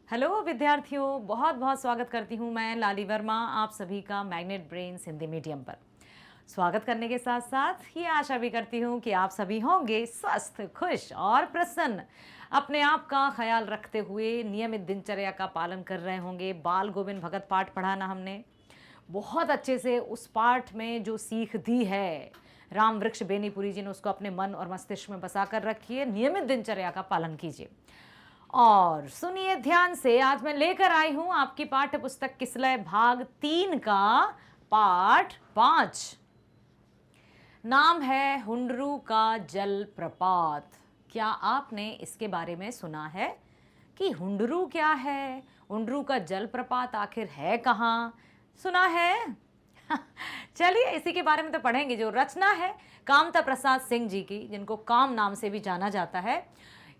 Hello विद्यार्थियों, बहुत बहुत स्वागत करती हूँ मैं लाली वर्मा आप सभी का मैग्नेट ब्रेन्स हिंदी मीडियम पर। स्वागत करने के साथ साथ ये आशा भी करती हूँ कि आप सभी होंगे स्वस्थ, खुश और प्रसन्न। अपने आप का ख्याल रखते हुए नियमित दिनचर्या का पालन कर रहे होंगे। बाल गोविंद भगत पाठ पढ़ा ना हमने, बहुत अच्छे से उस पाठ में जो सीख दी है राम वृक्ष बेनीपुरी जी ने, उसको अपने मन और मस्तिष्क में बसा कर रखिए। नियमित दिनचर्या का पालन कीजिए और सुनिए ध्यान से। आज मैं लेकर आई हूं आपकी पाठ्य पुस्तक किसलय भाग 3 का पाठ 5। नाम है हुंडरू का जलप्रपात। क्या आपने इसके बारे में सुना है कि हुंडरू क्या है? हुंडरू का जलप्रपात आखिर है कहाँ? सुना है? चलिए इसी के बारे में तो पढ़ेंगे। जो रचना है कामता प्रसाद सिंह जी की, जिनको काम नाम से भी जाना जाता है।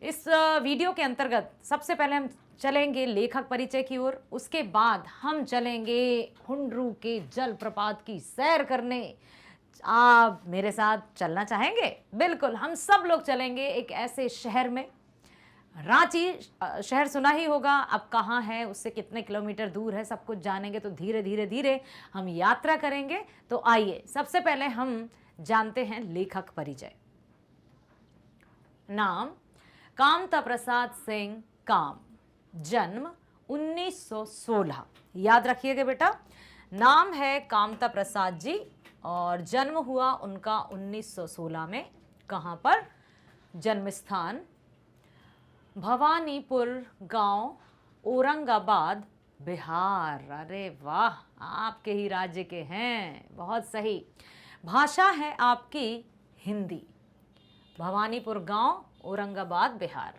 इस वीडियो के अंतर्गत सबसे पहले हम चलेंगे लेखक परिचय की ओर, उसके बाद हम चलेंगे हुंडरू के जलप्रपात की सैर करने। आप मेरे साथ चलना चाहेंगे? बिल्कुल, हम सब लोग चलेंगे एक ऐसे शहर में। रांची शहर सुना ही होगा, अब कहाँ है, उससे कितने किलोमीटर दूर है, सब कुछ जानेंगे। तो धीरे धीरे धीरे हम यात्रा करेंगे। तो आइए सबसे पहले हम जानते हैं लेखक परिचय। नाम कामता प्रसाद सिंह काम, जन्म 1916। याद रखिएगा बेटा, नाम है कामता प्रसाद जी और जन्म हुआ उनका 1916 में। कहाँ पर? जन्म स्थान भवानीपुर गांव, औरंगाबाद, बिहार। अरे वाह, आपके ही राज्य के हैं, बहुत सही। भाषा है आपकी हिंदी। भवानीपुर गांव, औरंगाबाद, बिहार।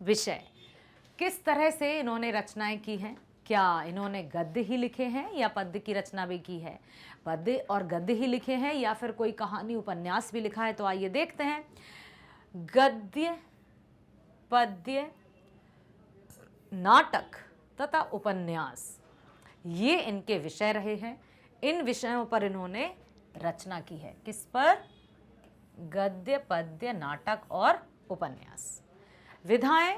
विषय, किस तरह से इन्होंने रचनाएं की हैं? क्या इन्होंने गद्य ही लिखे हैं या पद्य की रचना भी की है? पद्य और गद्य ही लिखे हैं या फिर कोई कहानी उपन्यास भी लिखा है? तो आइए देखते हैं। गद्य, पद्य, नाटक तथा उपन्यास, ये इनके विषय रहे हैं। इन विषयों पर इन्होंने रचना की है। किस पर? गद्य, पद्य, नाटक और उपन्यास। विधाएं,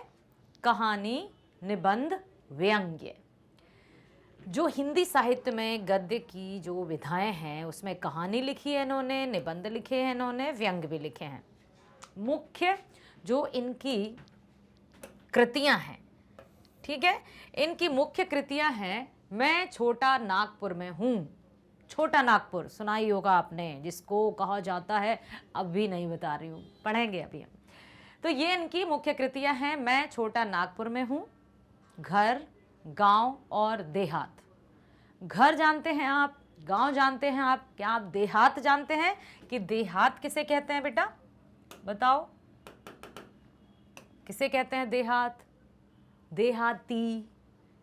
कहानी, निबंध, व्यंग्य। जो हिंदी साहित्य में गद्य की जो विधाएं हैं, उसमें कहानी लिखी है इन्होंने, निबंध लिखे हैं इन्होंने, व्यंग्य भी लिखे हैं। मुख्य जो इनकी कृतियां हैं, ठीक है, इनकी मुख्य कृतियां हैं मैं छोटा नागपुर में हूं। छोटा नागपुर सुना ही होगा आपने, जिसको कहा जाता है, अब भी नहीं बता रही हूँ, पढ़ेंगे अभी हम। तो ये इनकी मुख्य कृतियां हैं। मैं छोटा नागपुर में हूँ, घर, गांव और देहात। घर जानते हैं आप, गांव जानते हैं आप, क्या आप देहात जानते हैं कि देहात किसे कहते हैं बेटा? बताओ, किसे कहते हैं देहात? देहाती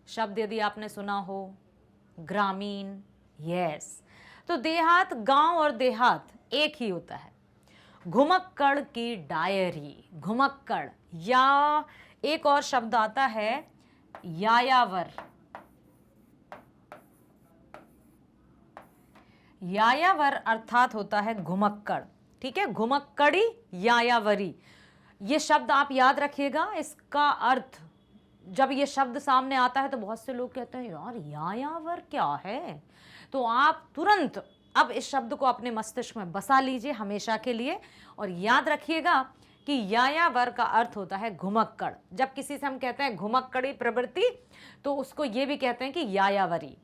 शब्द यदि आपने सुना हो, ग्रामीण, यस। तो देहात, गांव और देहात एक ही होता है। घुमक्कड़ की डायरी, घुमक्कड़, या एक और शब्द आता है यायावर। यायावर अर्थात होता है घुमक्कड़, ठीक है, घुमक्कड़ी, यायावरी। ये शब्द आप याद रखिएगा। इसका अर्थ, जब ये शब्द सामने आता है तो बहुत से लोग कहते हैं यार यायावर क्या है, तो आप तुरंत अब इस शब्द को अपने मस्तिष्क में बसा लीजिए हमेशा के लिए और याद रखिएगा कि यायावर का अर्थ होता है घुमक्कड़। जब किसी से हम कहते हैं घुमक्कड़ी प्रवृत्ति, तो उसको ये भी कहते हैं कि यायावरी।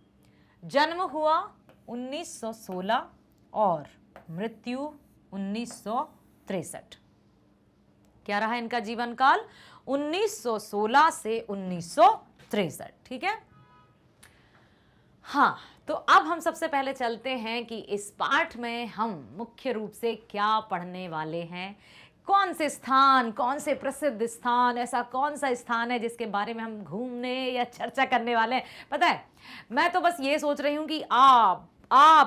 जन्म हुआ 1916 और मृत्यु 1963। क्या रहा इनका जीवन काल? 1916 से 1963, ठीक है। हाँ, तो अब हम सबसे पहले चलते हैं कि इस पाठ में हम मुख्य रूप से क्या पढ़ने वाले हैं। कौन से स्थान, कौन से प्रसिद्ध स्थान, ऐसा कौन सा स्थान है जिसके बारे में हम घूमने या चर्चा करने वाले हैं? पता है, मैं तो बस ये सोच रही हूँ कि आप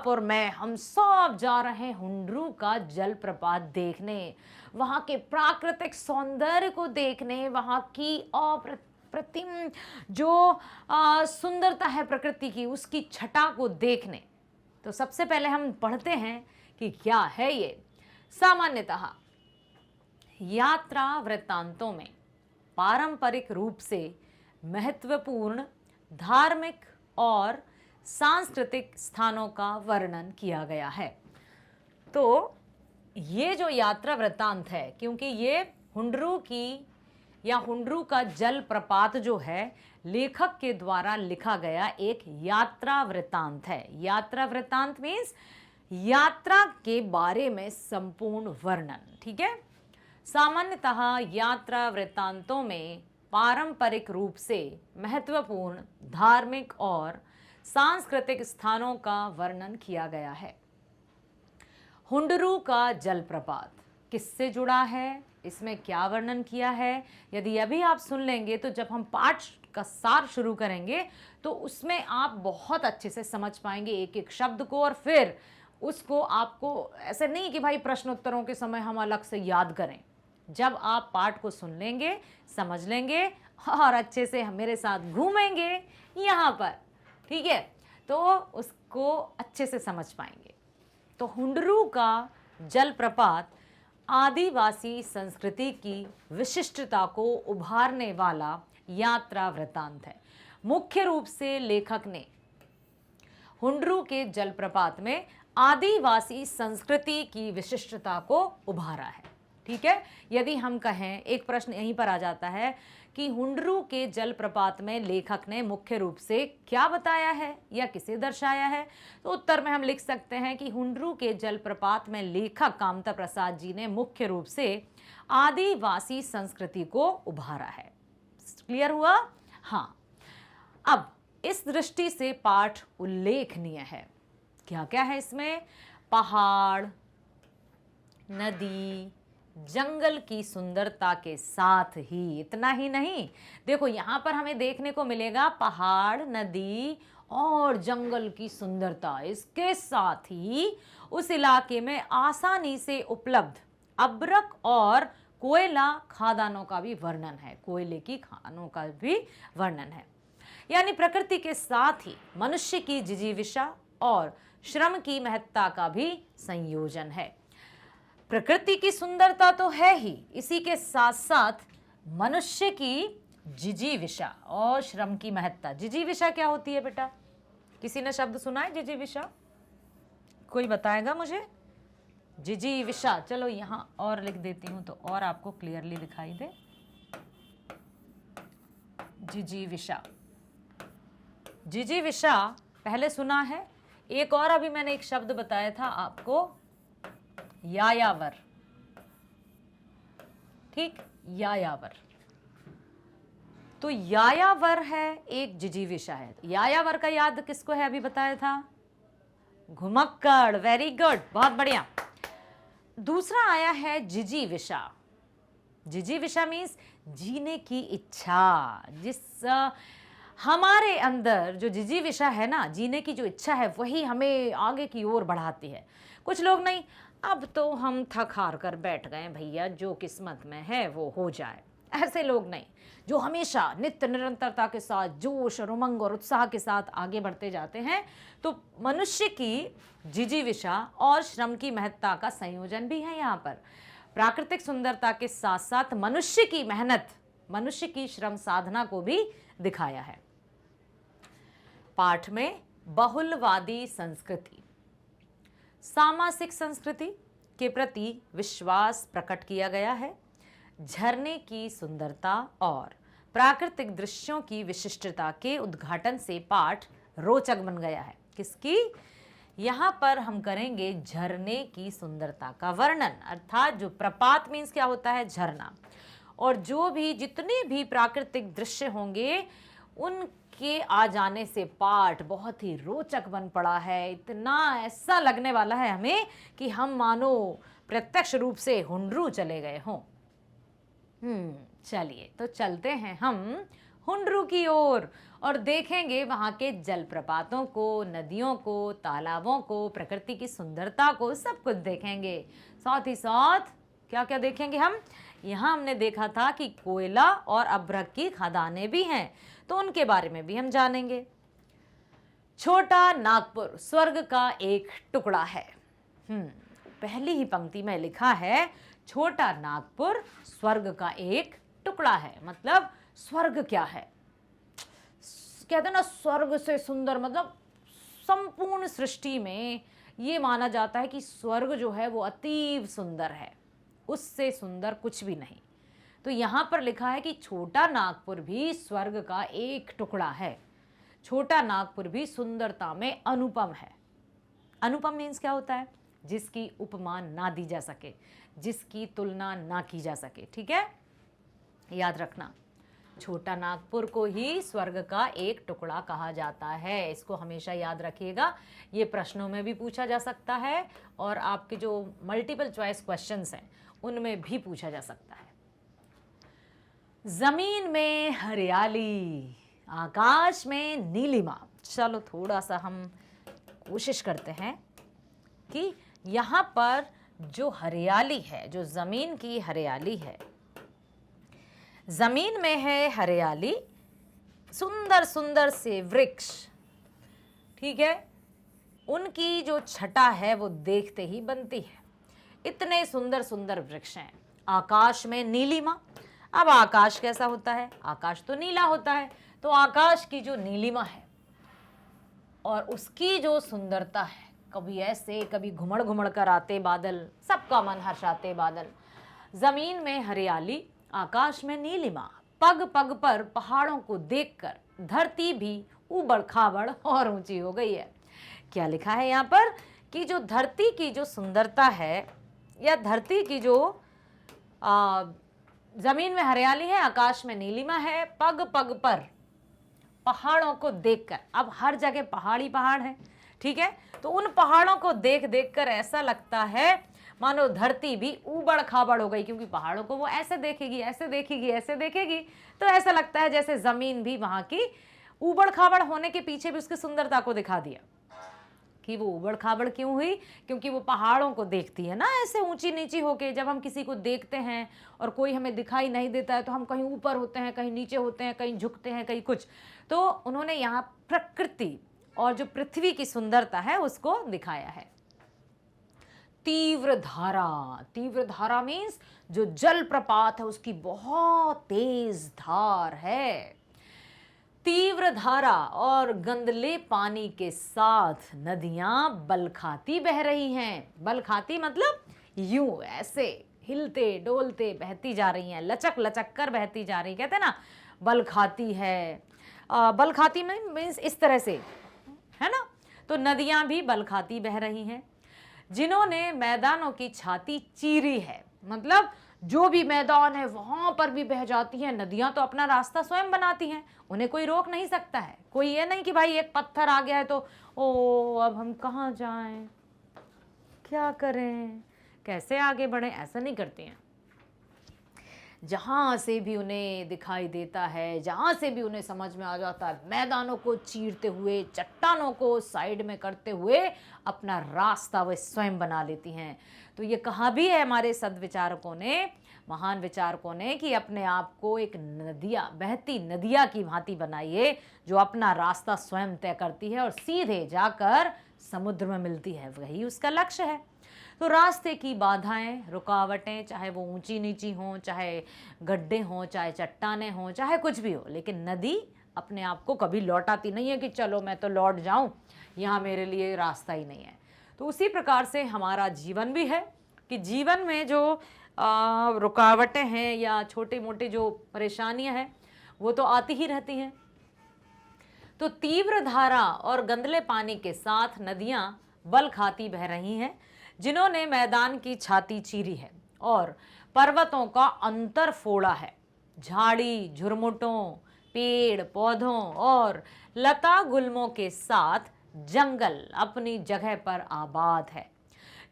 और मैं, हम सब जा रहे हैं हुंडरू का जलप्रपात देखने, वहाँ के प्राकृतिक सौंदर्य को देखने, वहाँ की अप्रतिम जो सुंदरता है प्रकृति की, उसकी छटा को देखने। तो सबसे पहले हम पढ़ते हैं कि क्या है ये। सामान्यतः यात्रा वृत्तांतों में पारंपरिक रूप से महत्वपूर्ण धार्मिक और सांस्कृतिक स्थानों का वर्णन किया गया है। तो ये जो यात्रा वृत्तांत है, क्योंकि ये हुंडरू की या हुंडरू का जल प्रपात जो है लेखक के द्वारा लिखा गया एक यात्रा वृत्तांत है। यात्रा वृत्तांत मीन्स यात्रा के बारे में संपूर्ण वर्णन, ठीक है। सामान्यतः यात्रा वृत्तांतों में पारंपरिक रूप से महत्वपूर्ण धार्मिक और सांस्कृतिक स्थानों का वर्णन किया गया है। हुंडरू का जलप्रपात किससे जुड़ा है, इसमें क्या वर्णन किया है, यदि अभी आप सुन लेंगे तो जब हम पाठ का सार शुरू करेंगे तो उसमें आप बहुत अच्छे से समझ पाएंगे एक एक शब्द को, और फिर उसको आपको ऐसे नहीं कि भाई प्रश्नोत्तरों के समय हम अलग से याद करें। जब आप पाठ को सुन लेंगे, समझ लेंगे और अच्छे से मेरे साथ घूमेंगे यहाँ पर, ठीक है, तो उसको अच्छे से समझ पाएंगे। तो हुंडरू का जलप्रपात आदिवासी संस्कृति की विशिष्टता को उभारने वाला यात्रा वृत्तांत है। मुख्य रूप से लेखक ने हुंडरू के जलप्रपात में आदिवासी संस्कृति की विशिष्टता को उभारा है, ठीक है। यदि हम कहें, एक प्रश्न यहीं पर आ जाता है कि हुंडरू के जलप्रपात में लेखक ने मुख्य रूप से क्या बताया है या किसे दर्शाया है, तो उत्तर में हम लिख सकते हैं कि हुंडरू के जलप्रपात में लेखक कामता प्रसाद जी ने मुख्य रूप से आदिवासी संस्कृति को उभारा है। क्लियर हुआ? हाँ। अब इस दृष्टि से पाठ उल्लेखनीय है। क्या क्या है इसमें? पहाड़, नदी, जंगल की सुंदरता के साथ ही, इतना ही नहीं, देखो यहाँ पर हमें देखने को मिलेगा पहाड़, नदी और जंगल की सुंदरता। इसके साथ ही उस इलाके में आसानी से उपलब्ध अभ्रक और कोयला खदानों का भी वर्णन है। कोयले की खानों का भी वर्णन है। यानी प्रकृति के साथ ही मनुष्य की जिजीविषा और श्रम की महत्ता का भी संयोजन है। प्रकृति की सुंदरता तो है ही, इसी के साथ साथ मनुष्य की जिजीविषा और श्रम की महत्ता। जिजीविषा क्या होती है बेटा? किसी ने शब्द सुना है जिजीविषा? कोई बताएगा मुझे? जिजीविषा, चलो यहाँ और लिख देती हूँ तो और आपको क्लियरली दिखाई दे। जिजीविषा, जिजीविषा पहले सुना है। एक और अभी मैंने एक शब्द बताया था आपको, यायावर, ठीक, यायावर। तो यायावर है एक जिजीविषा है। यायावर का याद किसको है? अभी बताया था, घुमक्कड़। वेरी गुड, बहुत बढ़िया। दूसरा आया है जिजीविषा। जिजीविषा मीन्स जीने की इच्छा। जिस हमारे अंदर जो जिजीविषा है ना, जीने की जो इच्छा है, वही हमें आगे की ओर बढ़ाती है। कुछ लोग नहीं, अब तो हम थक हार कर बैठ गए भैया, जो किस्मत में है वो हो जाए, ऐसे लोग नहीं। जो हमेशा नित्य निरंतरता के साथ जोश और उमंग और उत्साह के साथ आगे बढ़ते जाते हैं। तो मनुष्य की जिजीविषा और श्रम की महत्ता का संयोजन भी है यहाँ पर। प्राकृतिक सुंदरता के साथ साथ मनुष्य की मेहनत, मनुष्य की श्रम साधना को भी दिखाया है। पाठ में बहुलवादी संस्कृति, सामासिक संस्कृति के प्रति विश्वास प्रकट किया गया है। झरने की सुंदरता और प्राकृतिक दृश्यों की विशिष्टता के उद्घाटन से पाठ रोचक बन गया है। किसकी? यहाँ पर हम करेंगे झरने की सुंदरता का वर्णन, अर्थात जो प्रपात मीन्स क्या होता है? झरना। और जो भी जितने भी प्राकृतिक दृश्य होंगे उनके आ जाने से पाठ बहुत ही रोचक बन पड़ा है। इतना ऐसा लगने वाला है हमें कि हम मानो प्रत्यक्ष रूप से हुंडरू चले गए हों। चलिए तो चलते हैं हम हुंडरू की ओर और देखेंगे वहाँ के जलप्रपातों को, नदियों को, तालाबों को, प्रकृति की सुंदरता को, सब कुछ देखेंगे। साथ ही साथ क्या क्या देखेंगे हम? यहाँ हमने देखा था कि कोयला और अभ्रक की खदानें भी हैं, तो उनके बारे में भी हम जानेंगे। छोटा नागपुर स्वर्ग का एक टुकड़ा है। पहली ही पंक्ति में लिखा है छोटा नागपुर स्वर्ग का एक टुकड़ा है। मतलब स्वर्ग क्या है? कहते हैं ना स्वर्ग से सुंदर, मतलब संपूर्ण सृष्टि में ये माना जाता है कि स्वर्ग जो है वो अतीव सुंदर है, उससे सुंदर कुछ भी नहीं। तो यहाँ पर लिखा है कि छोटा नागपुर भी स्वर्ग का एक टुकड़ा है। छोटा नागपुर भी सुंदरता में अनुपम है। अनुपम मीन्स क्या होता है? जिसकी उपमा ना दी जा सके, जिसकी तुलना ना की जा सके। ठीक है, याद रखना, छोटा नागपुर को ही स्वर्ग का एक टुकड़ा कहा जाता है। इसको हमेशा याद रखिएगा, ये प्रश्नों में भी पूछा जा सकता है और आपके जो मल्टीपल चॉइस क्वेश्चंस हैं उनमें भी पूछा जा सकता है। जमीन में हरियाली, आकाश में नीलिमा। चलो थोड़ा सा हम कोशिश करते हैं कि यहाँ पर जो हरियाली है, जो जमीन की हरियाली है, जमीन में है हरियाली, सुंदर सुंदर से वृक्ष, ठीक है, उनकी जो छटा है वो देखते ही बनती है। इतने सुंदर सुंदर वृक्ष हैं। आकाश में नीलिमा। अब आकाश कैसा होता है? आकाश तो नीला होता है, तो आकाश की जो नीलिमा है और उसकी जो सुंदरता है, कभी ऐसे कभी घुमड़ घुमड़ कर आते बादल, सबका मन हर्षाते बादल। जमीन में हरियाली, आकाश में नीलिमा, पग पग पर पहाड़ों को देखकर धरती भी ऊबड़ खाबड़ और ऊंची हो गई है। क्या लिखा है यहाँ पर कि जो धरती की जो सुंदरता है, या धरती की जो जमीन में हरियाली है, आकाश में नीलिमा है, पग पग पर पहाड़ों को देखकर, अब हर जगह पहाड़ी पहाड़ है, ठीक है, तो उन पहाड़ों को देख देख कर ऐसा लगता है मानो धरती भी ऊबड़ खाबड़ हो गई, क्योंकि पहाड़ों को वो ऐसे देखेगी, ऐसे देखेगी, ऐसे देखेगी, तो ऐसा लगता है जैसे जमीन भी वहां की ऊबड़ खाबड़ होने के पीछे भी उसकी सुंदरता को दिखा दिया। कि वो ऊबड़ खाबड़ क्यों हुई? क्योंकि वो पहाड़ों को देखती है ना, ऐसे ऊंची नीची होके। जब हम किसी को देखते हैं और कोई हमें दिखाई नहीं देता है तो हम कहीं ऊपर होते हैं, कहीं नीचे होते हैं, कहीं झुकते हैं, कहीं कुछ। तो उन्होंने यहाँ प्रकृति और जो पृथ्वी की सुंदरता है उसको दिखाया है। तीव्र धारा, तीव्र धारा मीन्स जो जल प्रपात है उसकी बहुत तेज धार है। तीव्र धारा और गंदले पानी के साथ नदियां बल खाती बह रही हैं। बल खाती मतलब यूं ऐसे हिलते डोलते बहती जा रही हैं, लचक लचक कर बहती जा रही, कहते हैं ना बल खाती है। बल खाती मीन्स इस तरह से, है ना। तो नदियां भी बल खाती बह रही हैं। जिन्होंने मैदानों की छाती चीरी है, मतलब जो भी मैदान है वहां पर भी बह जाती हैं नदियां। तो अपना रास्ता स्वयं बनाती हैं, उन्हें कोई रोक नहीं सकता है। कोई ये नहीं कि भाई एक पत्थर आ गया है तो ओ अब हम कहाँ जाएं, क्या करें, कैसे आगे बढ़ें, ऐसा नहीं करती हैं। जहाँ से भी उन्हें दिखाई देता है, जहाँ से भी उन्हें समझ में आ जाता है, मैदानों को चीरते हुए, चट्टानों को साइड में करते हुए अपना रास्ता वे स्वयं बना लेती हैं। तो ये कहा भी है हमारे सद्विचारकों ने, महान विचारकों ने, कि अपने आप को एक नदिया, बहती नदिया की भांति बनाइए जो अपना रास्ता स्वयं तय करती है और सीधे जाकर समुद्र में मिलती है। वही उसका लक्ष्य है। तो रास्ते की बाधाएं, रुकावटें, चाहे वो ऊंची नीची हों, चाहे गड्ढे हों, चाहे चट्टानें हों, चाहे कुछ भी हो, लेकिन नदी अपने आप को कभी लौटाती नहीं है कि चलो मैं तो लौट जाऊं, यहाँ मेरे लिए रास्ता ही नहीं है। तो उसी प्रकार से हमारा जीवन भी है कि जीवन में जो रुकावटें हैं या छोटी मोटी जो परेशानियां हैं वो तो आती ही रहती हैं। तो तीव्र धारा और गंदले पानी के साथ नदियां बल खाती बह रही हैं। जिन्होंने मैदान की छाती चीरी है और पर्वतों का अंतर फोड़ा है। झाड़ी झुरमुटों, पेड़ पौधों और लता गुल्मों के साथ जंगल अपनी जगह पर आबाद है।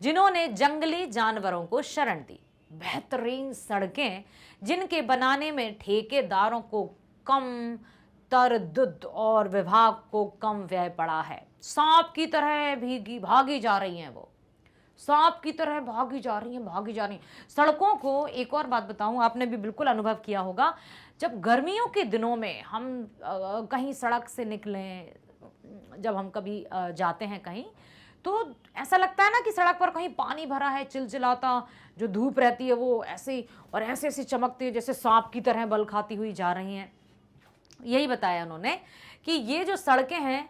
जिन्होंने जंगली जानवरों को शरण दी। बेहतरीन सड़कें जिनके बनाने में ठेकेदारों को कम तरद्दुद और विभाग को कम व्यय पड़ा है। सांप की तरह भीगी भागी जा रही हैं, वो सांप की तरह भागी जा रही हैं, भागी जा रही हैं सड़कों को। एक और बात बताऊं, आपने भी बिल्कुल अनुभव किया होगा, जब गर्मियों के दिनों में हम कहीं सड़क से निकलें, जब हम कभी जाते हैं कहीं, तो ऐसा लगता है ना कि सड़क पर कहीं पानी भरा है, चिलचिलाता जो धूप रहती है वो ऐसे और ऐसे ऐसे चमकती है जैसे सांप की तरह बल खाती हुई जा रही हैं। यही बताया उन्होंने कि ये जो सड़कें हैं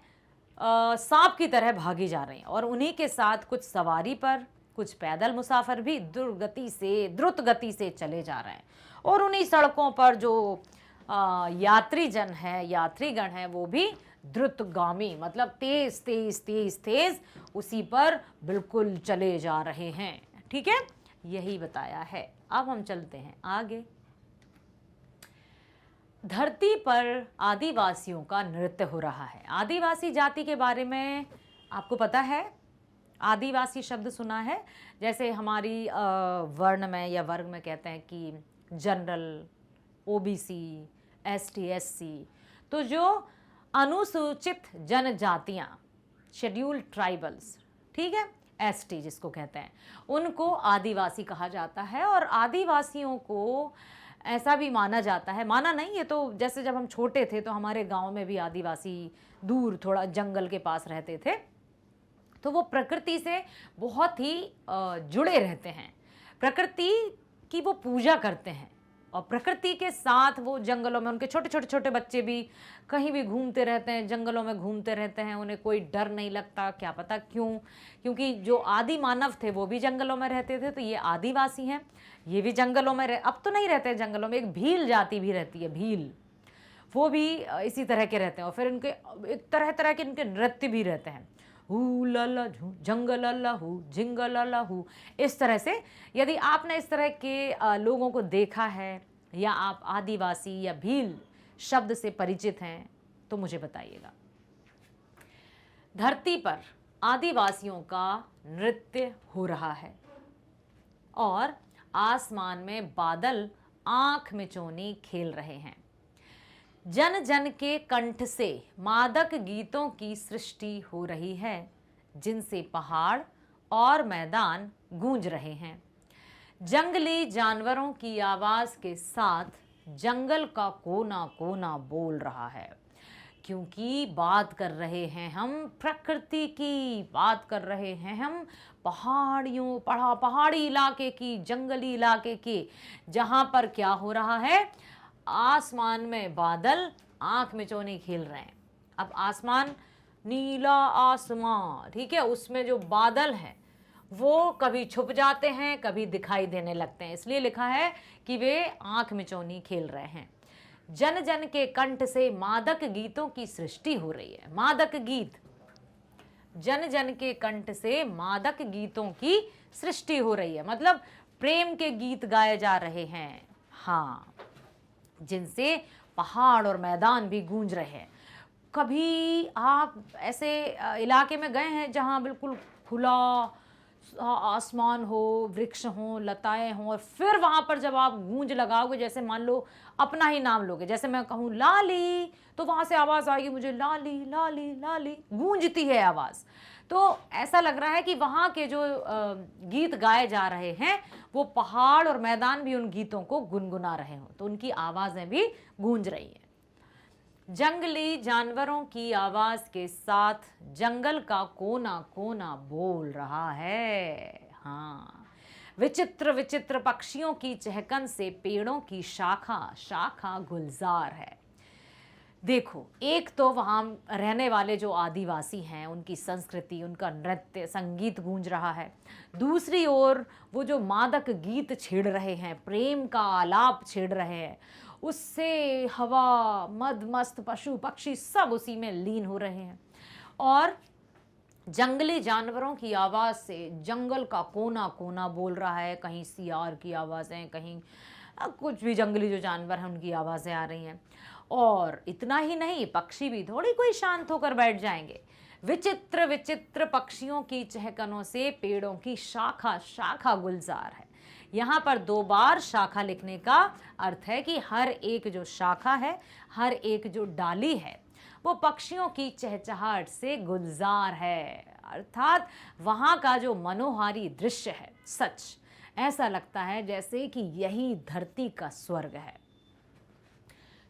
सांप की तरह भागी जा रही हैं और उन्हीं के साथ कुछ सवारी पर कुछ पैदल मुसाफिर भी द्रुत गति से चले जा रहे हैं और उन्हीं सड़कों पर जो यात्रीगण है वो भी द्रुतगामी, मतलब तेज तेज तेज तेज उसी पर बिल्कुल चले जा रहे हैं। ठीक है, यही बताया है। अब हम चलते हैं आगे। धरती पर आदिवासियों का नृत्य हो रहा है। आदिवासी जाति के बारे में आपको पता है? आदिवासी शब्द सुना है? जैसे हमारी वर्ण में या वर्ग में कहते हैं कि जनरल, ओबीसी, एसटी, एससी, तो जो अनुसूचित जनजातियां, शेड्यूल्ड ट्राइबल्स, ठीक है, एसटी जिसको कहते हैं, उनको आदिवासी कहा जाता है। और आदिवासियों को ऐसा भी माना जाता है, माना नहीं, ये तो जैसे जब हम छोटे थे तो हमारे गांव में भी आदिवासी दूर थोड़ा जंगल के पास रहते थे, तो वो प्रकृति से बहुत ही जुड़े रहते हैं, प्रकृति की वो पूजा करते हैं और प्रकृति के साथ वो जंगलों में, उनके छोटे छोटे छोटे बच्चे भी कहीं भी घूमते रहते हैं, जंगलों में घूमते रहते हैं, उन्हें कोई डर नहीं लगता। क्या पता क्यों? क्योंकि जो आदि मानव थे वो भी जंगलों में रहते थे, तो ये आदिवासी हैं, ये भी जंगलों में अब तो नहीं रहते हैं जंगलों में। एक भील जाति भी रहती है, भील, वो भी इसी तरह के रहते हैं। और फिर इनके एक तरह तरह के इनके नृत्य भी रहते हैं, हू लला जंगल अल्ला हू जिंगल अल्ला हू, इस तरह से। यदि आपने इस तरह के लोगों को देखा है या आप आदिवासी या भील शब्द से परिचित हैं तो मुझे बताइएगा। धरती पर आदिवासियों का नृत्य हो रहा है और आसमान में बादल आंख मिचौनी खेल रहे हैं। जन जन के कंठ से मादक गीतों की सृष्टि हो रही है, जिनसे पहाड़ और मैदान गूंज रहे हैं। जंगली जानवरों की आवाज के साथ जंगल का कोना कोना बोल रहा है, क्योंकि बात कर रहे हैं हम प्रकृति की, बात कर रहे हैं हम पहाड़ी इलाके की, जंगली इलाके की, जहां पर क्या हो रहा है, आसमान में बादल आंख मिचौनी खेल रहे हैं। अब आसमान, नीला आसमान, ठीक है, उसमें जो बादल हैं वो कभी छुप जाते हैं, कभी दिखाई देने लगते हैं, इसलिए लिखा है कि वे आंख मिचौनी खेल रहे हैं। जन जन के कंठ से मादक गीतों की सृष्टि हो रही है। मादक गीत, जन जन के कंठ से मादक गीतों की सृष्टि हो रही है, मतलब प्रेम के गीत गाए जा रहे हैं, हाँ, जिनसे पहाड़ और मैदान भी गूंज रहे हैं। कभी आप ऐसे इलाके में गए हैं जहां बिल्कुल खुला आसमान हो, वृक्ष हो, लताएं हो, और फिर वहां पर जब आप गूंज लगाओगे, जैसे मान लो अपना ही नाम लोगे, जैसे मैं कहूँ लाली, तो वहां से आवाज आएगी मुझे, लाली लाली लाली, गूंजती है आवाज। तो ऐसा लग रहा है कि वहां के जो गीत गाए जा रहे हैं वो पहाड़ और मैदान भी उन गीतों को गुनगुना रहे हो, तो उनकी आवाजें भी गूंज रही हैं। जंगली जानवरों की आवाज के साथ जंगल का कोना कोना बोल रहा है, हाँ। विचित्र विचित्र पक्षियों की चहकन से पेड़ों की शाखा शाखा गुलजार है। देखो, एक तो वहाँ रहने वाले जो आदिवासी हैं उनकी संस्कृति, उनका नृत्य, संगीत गूंज रहा है। दूसरी ओर वो जो मादक गीत छेड़ रहे हैं, प्रेम का आलाप छेड़ रहे हैं, उससे हवा, मद मस्त पशु पक्षी सब उसी में लीन हो रहे हैं। और जंगली जानवरों की आवाज़ से जंगल का कोना कोना बोल रहा है, कहीं सियार की आवाज़ें, कहीं कुछ भी जंगली जो जानवर हैं उनकी आवाज़ें आ रही हैं। और इतना ही नहीं, पक्षी भी थोड़ी कोई शांत होकर बैठ जाएंगे। विचित्र विचित्र पक्षियों की चहकनों से पेड़ों की शाखा शाखा गुलजार है। यहाँ पर 2 बार शाखा लिखने का अर्थ है कि हर एक जो शाखा है, हर एक जो डाली है, वो पक्षियों की चहचहाहट से गुलजार है, अर्थात वहाँ का जो मनोहारी दृश्य है, सच ऐसा लगता है जैसे कि यही धरती का स्वर्ग है।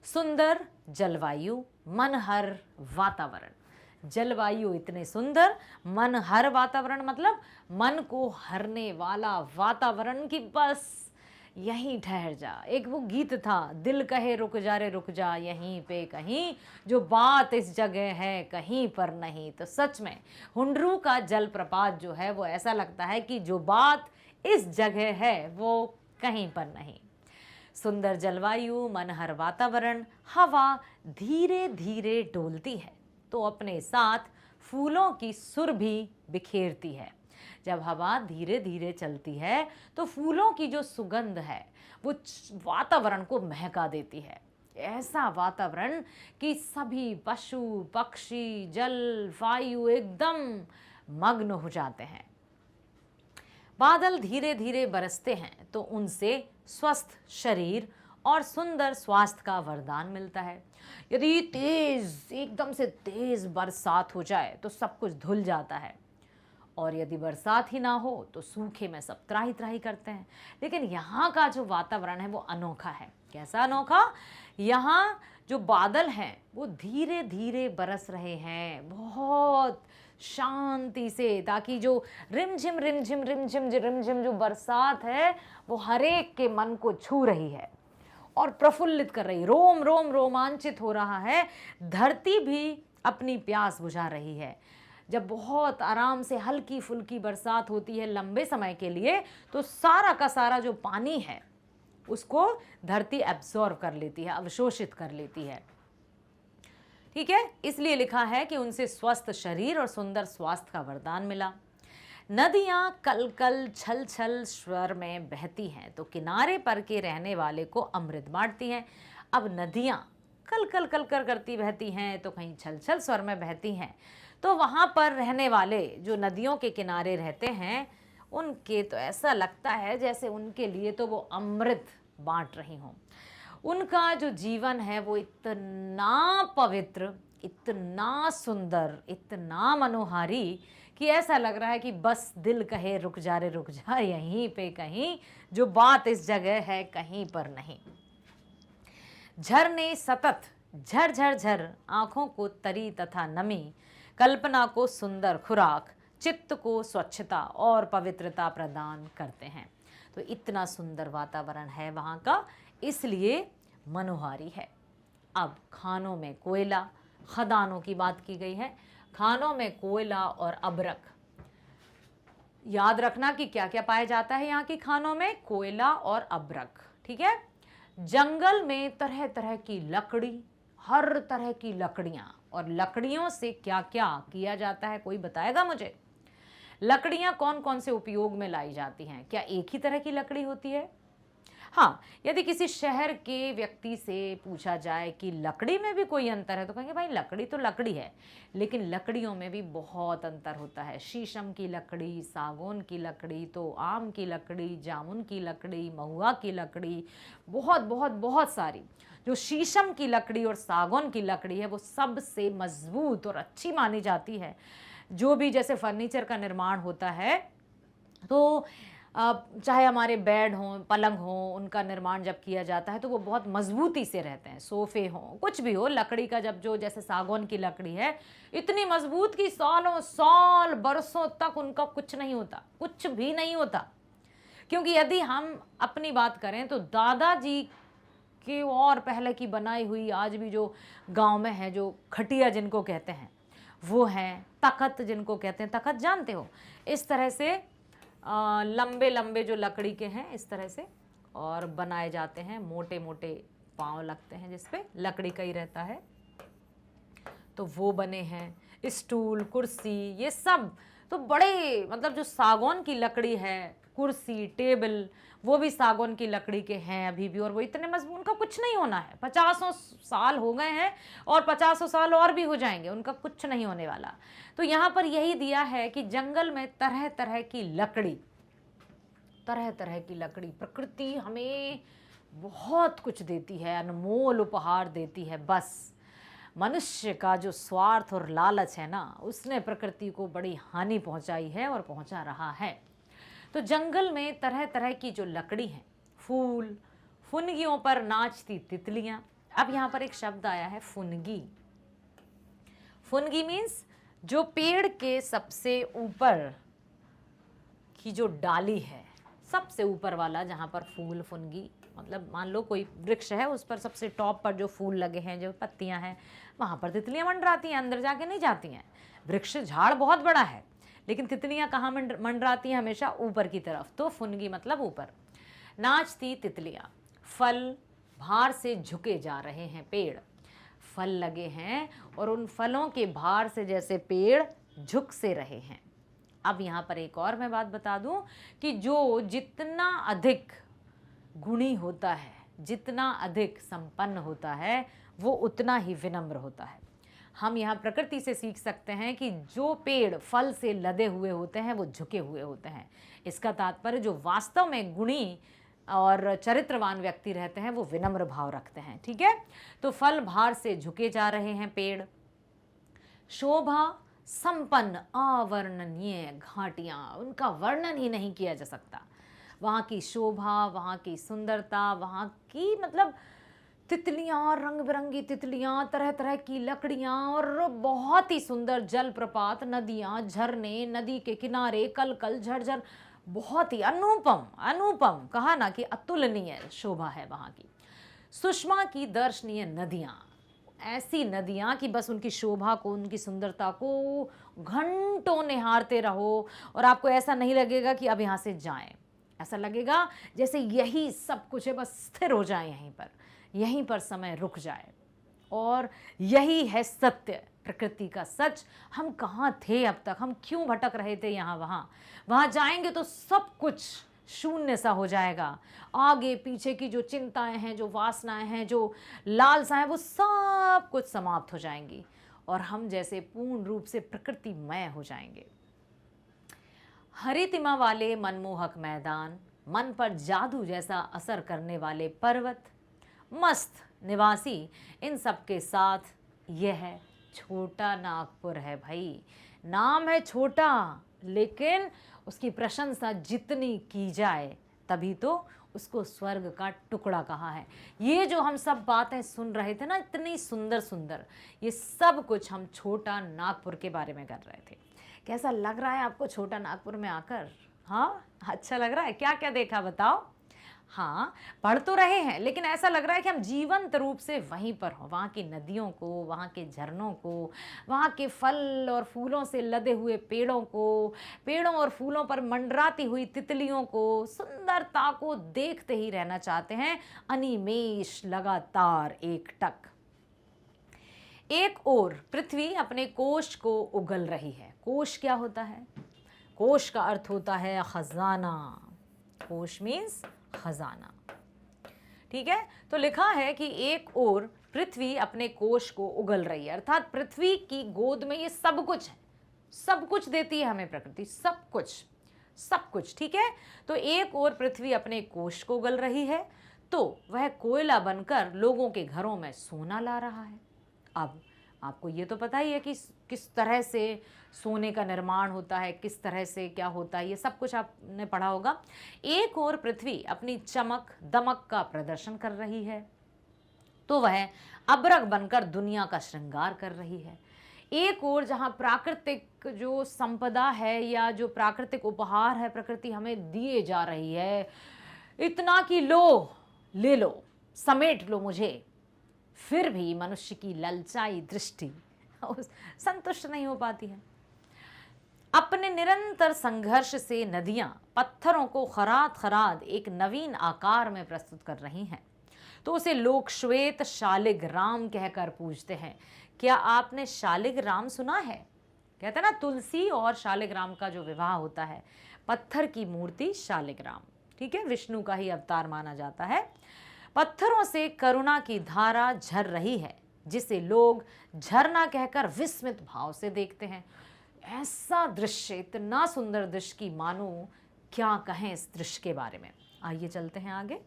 सुंदर जलवायु, मनहर वातावरण। जलवायु इतने सुंदर, मनहर वातावरण, मतलब मन को हरने वाला वातावरण की बस यहीं ठहर जा। एक वो गीत था, दिल कहे रुक जा रे रुक जा यहीं पे कहीं, जो बात इस जगह है कहीं पर नहीं। तो सच में हुंडरू का जलप्रपात जो है वो ऐसा लगता है कि जो बात इस जगह है वो कहीं पर नहीं। सुंदर जलवायु, मनहर वातावरण, हवा धीरे धीरे डोलती है तो अपने साथ फूलों की सुर भी बिखेरती है। जब हवा धीरे धीरे चलती है तो फूलों की जो सुगंध है वो वातावरण को महका देती है। ऐसा वातावरण कि सभी पशु पक्षी जल वायु एकदम मग्न हो जाते हैं। बादल धीरे धीरे बरसते हैं तो उनसे स्वस्थ शरीर और सुंदर स्वास्थ्य का वरदान मिलता है। यदि तेज एकदम से तेज बरसात हो जाए तो सब कुछ धुल जाता है, और यदि बरसात ही ना हो तो सूखे में सब त्राही त्राही करते हैं। लेकिन यहाँ का जो वातावरण है वो अनोखा है। कैसा अनोखा? यहाँ जो बादल हैं वो धीरे धीरे बरस रहे हैं, बहुत शांति से, ताकि जो रिमझिम रिमझिम रिमझिम रिमझिम जो बरसात है वो हरेक के मन को छू रही है और प्रफुल्लित कर रही, रोम रोम रोमांचित हो रहा है। धरती भी अपनी प्यास बुझा रही है। जब बहुत आराम से हल्की फुल्की बरसात होती है लंबे समय के लिए तो सारा का सारा जो पानी है उसको धरती एब्जॉर्ब कर लेती है, अवशोषित कर लेती है। ठीक है, इसलिए लिखा है कि उनसे स्वस्थ शरीर और सुंदर स्वास्थ्य का वरदान मिला। नदियां कल कल छल छल स्वर में बहती हैं तो किनारे पर के रहने वाले को अमृत बांटती हैं। अब नदियां कल कल कल कर करती बहती हैं तो कहीं छल छल स्वर में बहती हैं, तो वहाँ पर रहने वाले जो नदियों के किनारे रहते हैं उनके तो ऐसा लगता है जैसे उनके लिए तो वो अमृत बांट रही हों। उनका जो जीवन है वो इतना पवित्र, इतना सुंदर, इतना मनोहारी कि ऐसा लग रहा है कि बस दिल कहे रुक जा रे रुक जा यहीं पे कहीं, जो बात इस जगह है कहीं पर नहीं। झरने सतत झर झर झर आँखों को तरी तथा नमी, कल्पना को सुंदर खुराक, चित्त को स्वच्छता और पवित्रता प्रदान करते हैं। तो इतना सुंदर वातावरण है वहाँ का, इसलिए मनोहारी है। अब खानों में कोयला, खदानों की बात की गई है। खानों में कोयला और अबरक, याद रखना कि क्या क्या पाया जाता है यहाँ की खानों में, कोयला और अबरक। ठीक है, जंगल में तरह तरह की लकड़ी, हर तरह की लकड़ियाँ, और लकड़ियों से क्या क्या किया जाता है कोई बताएगा मुझे? लकड़ियाँ कौन कौन से उपयोग में लाई जाती हैं? क्या एक ही तरह की लकड़ी होती है? हाँ, यदि किसी शहर के व्यक्ति से पूछा जाए कि लकड़ी में भी कोई अंतर है तो कहेंगे भाई लकड़ी तो लकड़ी है, लेकिन लकड़ियों में भी बहुत अंतर होता है। शीशम की लकड़ी, सागौन की लकड़ी, तो आम की लकड़ी, जामुन की लकड़ी, महुआ की लकड़ी, बहुत बहुत बहुत सारी। जो शीशम की लकड़ी और सागौन की लकड़ी है वो सबसे मजबूत और अच्छी मानी जाती है। जो भी जैसे फर्नीचर का निर्माण होता है तो चाहे हमारे बेड हों, पलंग हों, उनका निर्माण जब किया जाता है तो वो बहुत मजबूती से रहते हैं। सोफे हों, कुछ भी हो, लकड़ी का जब जो जैसे सागौन की लकड़ी है इतनी मजबूत कि सालों साल बरसों तक उनका कुछ नहीं होता, कुछ भी नहीं होता। क्योंकि यदि हम अपनी बात करें तो दादाजी के और पहले की बनाई हुई आज भी जो गांव में है, जो खटिया जिनको कहते हैं वो हैं, तखत जिनको कहते हैं, तखत जानते हो, इस तरह से लंबे लंबे जो लकड़ी के हैं इस तरह से और बनाए जाते हैं। मोटे मोटे पांव लगते हैं जिस पे लकड़ी का ही रहता है, तो वो बने हैं। स्टूल, कुर्सी, ये सब तो बड़े, मतलब जो सागौन की लकड़ी है, कुर्सी, टेबल, वो भी सागौन की लकड़ी के हैं अभी भी, और वो इतने मजबूत, उनका कुछ नहीं होना है। 50 साल हो गए हैं और 50 साल और भी हो जाएंगे, उनका कुछ नहीं होने वाला। तो यहाँ पर यही दिया है कि जंगल में तरह तरह की लकड़ी, तरह तरह की लकड़ी, प्रकृति हमें बहुत कुछ देती है, अनमोल उपहार देती है। बस मनुष्य का जो स्वार्थ और लालच है ना, उसने प्रकृति को बड़ी हानि पहुंचाई है और पहुंचा रहा है। तो जंगल में तरह तरह की जो लकड़ी है, फूल, फुनगियों पर नाचती तितलियां। अब यहाँ पर एक शब्द आया है फुनगी। फुनगी मीन्स जो पेड़ के सबसे ऊपर की जो डाली है, सबसे ऊपर वाला जहाँ पर फूल फुनगी, मतलब मान लो कोई वृक्ष है, उस पर सबसे टॉप पर जो फूल लगे हैं, जो पत्तियां हैं, वहाँ पर तितलियां मंडराती हैं, अंदर जाके नहीं जाती हैं। वृक्ष झाड़ बहुत बड़ा है, लेकिन तितलियां कहाँ मंडराती हैं? हमेशा ऊपर की तरफ। तो फुनगी मतलब ऊपर। नाचती तितलियां, फल भार से झुके जा रहे हैं पेड़, फल लगे हैं और उन फलों के भार से जैसे पेड़ झुक से रहे हैं। अब यहाँ पर एक और मैं बात बता दूं कि जो जितना अधिक गुणी होता है, जितना अधिक संपन्न होता है, वो उतना ही विनम्र होता है। हम यहाँ प्रकृति से सीख सकते हैं कि जो पेड़ फल से लदे हुए होते हैं वो झुके हुए होते हैं। इसका तात्पर्य जो वास्तव में गुणी और चरित्रवान व्यक्ति रहते हैं वो विनम्र भाव रखते हैं। ठीक है, तो फल भार से झुके जा रहे हैं पेड़। शोभा संपन्न अवर्णनीय घाटियां, उनका वर्णन ही नहीं किया जा सकता। वहाँ की शोभा, वहाँ की सुंदरता, वहाँ की मतलब तितलियाँ, रंग बिरंगी तितलियाँ, तरह तरह की लकड़ियाँ और बहुत ही सुंदर जलप्रपात, नदियाँ, झरने, नदी के किनारे कल कल झरझर, बहुत ही अनुपम अनुपम, कहा ना कि अतुलनीय शोभा है वहाँ की। सुषमा की दर्शनीय नदियाँ, ऐसी नदियाँ कि बस उनकी शोभा को, उनकी सुंदरता को घंटों निहारते रहो और आपको ऐसा नहीं लगेगा कि अब यहाँ से जाएं। ऐसा लगेगा जैसे यही सब कुछ है, बस स्थिर हो जाए यहीं पर समय रुक जाए। और यही है सत्य, प्रकृति का सच। हम कहाँ थे अब तक, हम क्यों भटक रहे थे यहाँ वहाँ जाएंगे तो सब कुछ शून्य सा हो जाएगा। आगे पीछे की जो चिंताएं हैं, जो वासनाएं हैं, जो लालसाएं, वो सब कुछ समाप्त हो जाएंगी और हम जैसे पूर्ण रूप से प्रकृतिमय हो जाएंगे। हरितिमा वाले मनमोहक मैदान, मन पर जादू जैसा असर करने वाले पर्वत, मस्त निवासी, इन सब के साथ यह छोटा नागपुर है भाई। नाम है छोटा, लेकिन उसकी प्रशंसा जितनी की जाए तभी तो उसको स्वर्ग का टुकड़ा कहा है। ये जो हम सब बातें सुन रहे थे ना, इतनी सुंदर सुंदर, ये सब कुछ हम छोटा नागपुर के बारे में कर रहे थे। कैसा लग रहा है आपको छोटा नागपुर में आकर? हाँ, अच्छा लग रहा है? क्या क्या देखा बताओ? हाँ, पढ़ तो रहे हैं, लेकिन ऐसा लग रहा है कि हम जीवंत रूप से वहीं पर हों। वहाँ की नदियों को, वहाँ के झरनों को, वहाँ के फल और फूलों से लदे हुए पेड़ों को, पेड़ों और फूलों पर मंडराती हुई तितलियों को, सुंदरता को देखते ही रहना चाहते हैं अनिमेष, लगातार एकटक। एक ओर पृथ्वी अपने कोश को उगल रही है। कोश क्या होता है? कोश का अर्थ होता है खजाना। कोश मीन्स खजाना। ठीक है, तो लिखा है कि एक ओर पृथ्वी अपने कोश को उगल रही है, अर्थात पृथ्वी की गोद में ये सब कुछ है, सब कुछ देती है हमें प्रकृति, सब कुछ सब कुछ। ठीक है, तो एक ओर पृथ्वी अपने कोश को उगल रही है तो वह कोयला बनकर लोगों के घरों में सोना ला रहा है। अब आपको ये तो पता ही है कि किस तरह से सोने का निर्माण होता है, किस तरह से क्या होता है, ये सब कुछ आपने पढ़ा होगा। एक ओर पृथ्वी अपनी चमक दमक का प्रदर्शन कर रही है तो वह अबरग बनकर दुनिया का श्रृंगार कर रही है। एक ओर जहाँ प्राकृतिक जो संपदा है या जो प्राकृतिक उपहार है प्रकृति हमें दिए जा रही है, इतना कि लो, ले लो, समेट लो मुझे, फिर भी मनुष्य की ललचाई दृष्टि संतुष्ट नहीं हो पाती है। अपने निरंतर संघर्ष से नदियां पत्थरों को खराद खराद एक नवीन आकार में प्रस्तुत कर रही हैं, तो उसे लोग श्वेत शालिग्राम कहकर पूजते हैं। क्या आपने शालिग्राम सुना है? कहते हैं ना, तुलसी और शालिग्राम का जो विवाह होता है, पत्थर की मूर्ति शालिग्राम, ठीक है, विष्णु का ही अवतार माना जाता है। पत्थरों से करुणा की धारा झर रही है, जिसे लोग झरना कहकर विस्मित भाव से देखते हैं। ऐसा दृश्य, इतना सुंदर दृश्य की मानो क्या कहें इस दृश्य के बारे में। आइए चलते हैं आगे।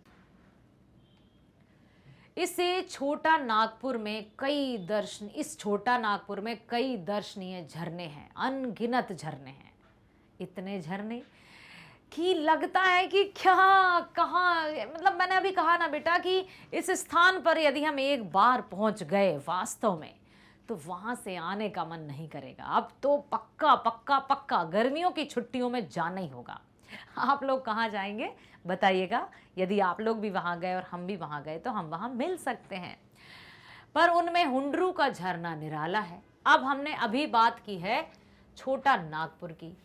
इस छोटा नागपुर में कई दर्शनीय झरने हैं, अनगिनत झरने हैं। इतने झरने कि लगता है कि क्या कहाँ, मतलब मैंने अभी कहा ना बेटा कि इस स्थान पर यदि हम एक बार पहुंच गए वास्तव में, तो वहां से आने का मन नहीं करेगा। अब तो पक्का पक्का पक्का गर्मियों की छुट्टियों में जाना ही होगा। आप लोग कहाँ जाएंगे बताइएगा। यदि आप लोग भी वहाँ गए और हम भी वहाँ गए तो हम वहाँ मिल सकते हैं। पर उनमें हुंडरू का झरना निराला है। अब हमने अभी बात की है छोटा नागपुर की,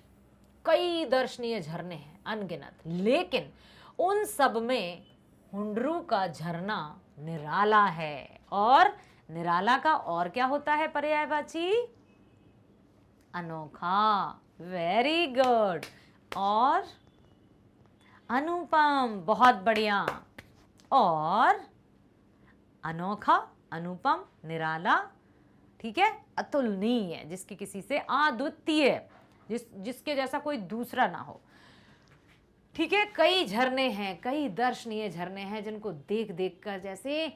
कई दर्शनीय झरने हैं अनगिनत, लेकिन उन सब में हुंडरू का झरना निराला है। और निराला का और क्या होता है पर्यायवाची? अनोखा। Very good. और अनुपम, बहुत बढ़िया। और अनोखा, अनुपम, निराला, ठीक है, अतुलनीय, जिसकी किसी से अद्वितीय, जिसके जैसा कोई दूसरा ना हो। ठीक है, कई झरने हैं, कई दर्शनीय झरने हैं जिनको देख देख कर जैसे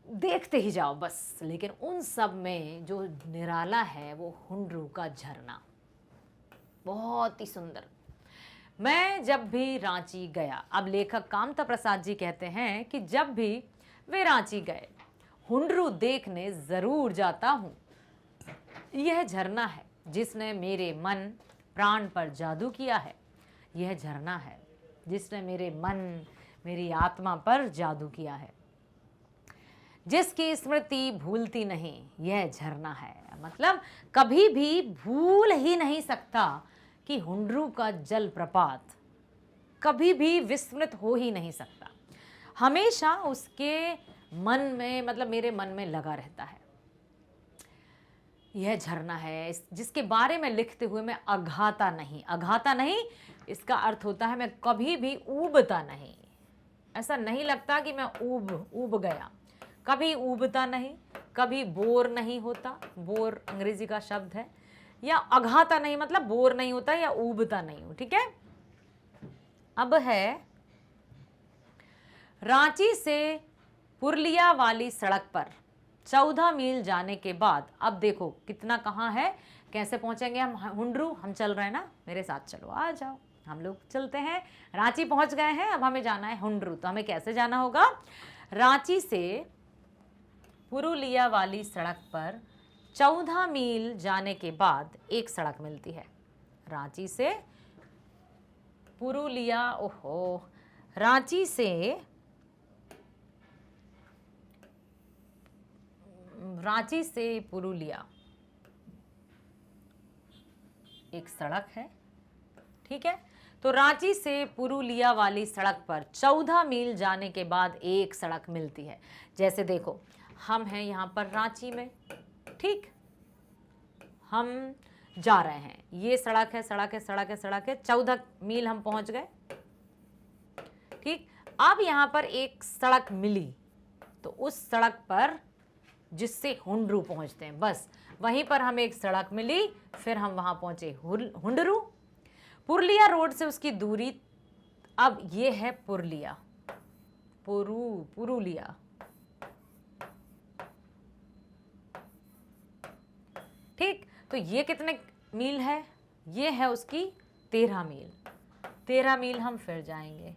देखते ही जाओ बस, लेकिन उन सब में जो निराला है वो हुंडरू का झरना, बहुत ही सुंदर। मैं जब भी रांची गया, अब लेखक कामता प्रसाद जी कहते हैं कि जब भी वे रांची गए हुंडरू देखने जरूर जाता हूँ। यह झरना है जिसने मेरे मन प्राण पर जादू किया है। यह झरना है जिसने मेरे मन, मेरी आत्मा पर जादू किया है। जिसकी स्मृति भूलती नहीं, यह झरना है। मतलब कभी भी भूल ही नहीं सकता कि हुंडरू का जलप्रपात कभी भी विस्मृत हो ही नहीं सकता, हमेशा उसके मन में, मतलब मेरे मन में लगा रहता है। यह झरना है जिसके बारे में लिखते हुए मैं अघाता नहीं, अघाता नहीं इसका अर्थ होता है मैं कभी भी ऊबता नहीं। ऐसा नहीं लगता कि मैं ऊब गया, कभी ऊबता नहीं, कभी बोर नहीं होता, बोर अंग्रेजी का शब्द है, या अघाता नहीं मतलब बोर नहीं होता या ऊबता नहीं हूं। ठीक है, अब है रांची से पुरलिया वाली सड़क पर 14 मील जाने के बाद, अब देखो कितना कहाँ है, कैसे पहुंचेंगे हम हुंडरू? हम चल रहे हैं ना, मेरे साथ चलो, आ जाओ, हम लोग चलते हैं। रांची पहुंच गए हैं, अब हमें जाना है हुंडरू। तो हमें कैसे जाना होगा? रांची से पुरुलिया वाली सड़क पर 14 मील जाने के बाद एक सड़क मिलती है। रांची से पुरुलिया, ओहो, रांची से पुरुलिया एक सड़क है। ठीक है, तो रांची से पुरुलिया वाली सड़क पर 14 मील जाने के बाद एक सड़क मिलती है। जैसे देखो, हम हैं यहाँ पर रांची में, ठीक, हम जा रहे हैं, ये सड़क है, सड़क है, सड़क है, सड़क है, 14 मील हम पहुंच गए। ठीक, अब यहाँ पर एक सड़क मिली, तो उस सड़क पर जिससे हुंडरू पहुंचते हैं, बस वहीं पर हमें एक सड़क मिली, फिर हम वहां पहुंचे हुंडरू। पुरलिया रोड से उसकी दूरी, अब ये है पुरलिया, पुरुलिया, ठीक, तो ये कितने मील है? ये है उसकी 13 मील। 13 मील हम फिर जाएंगे,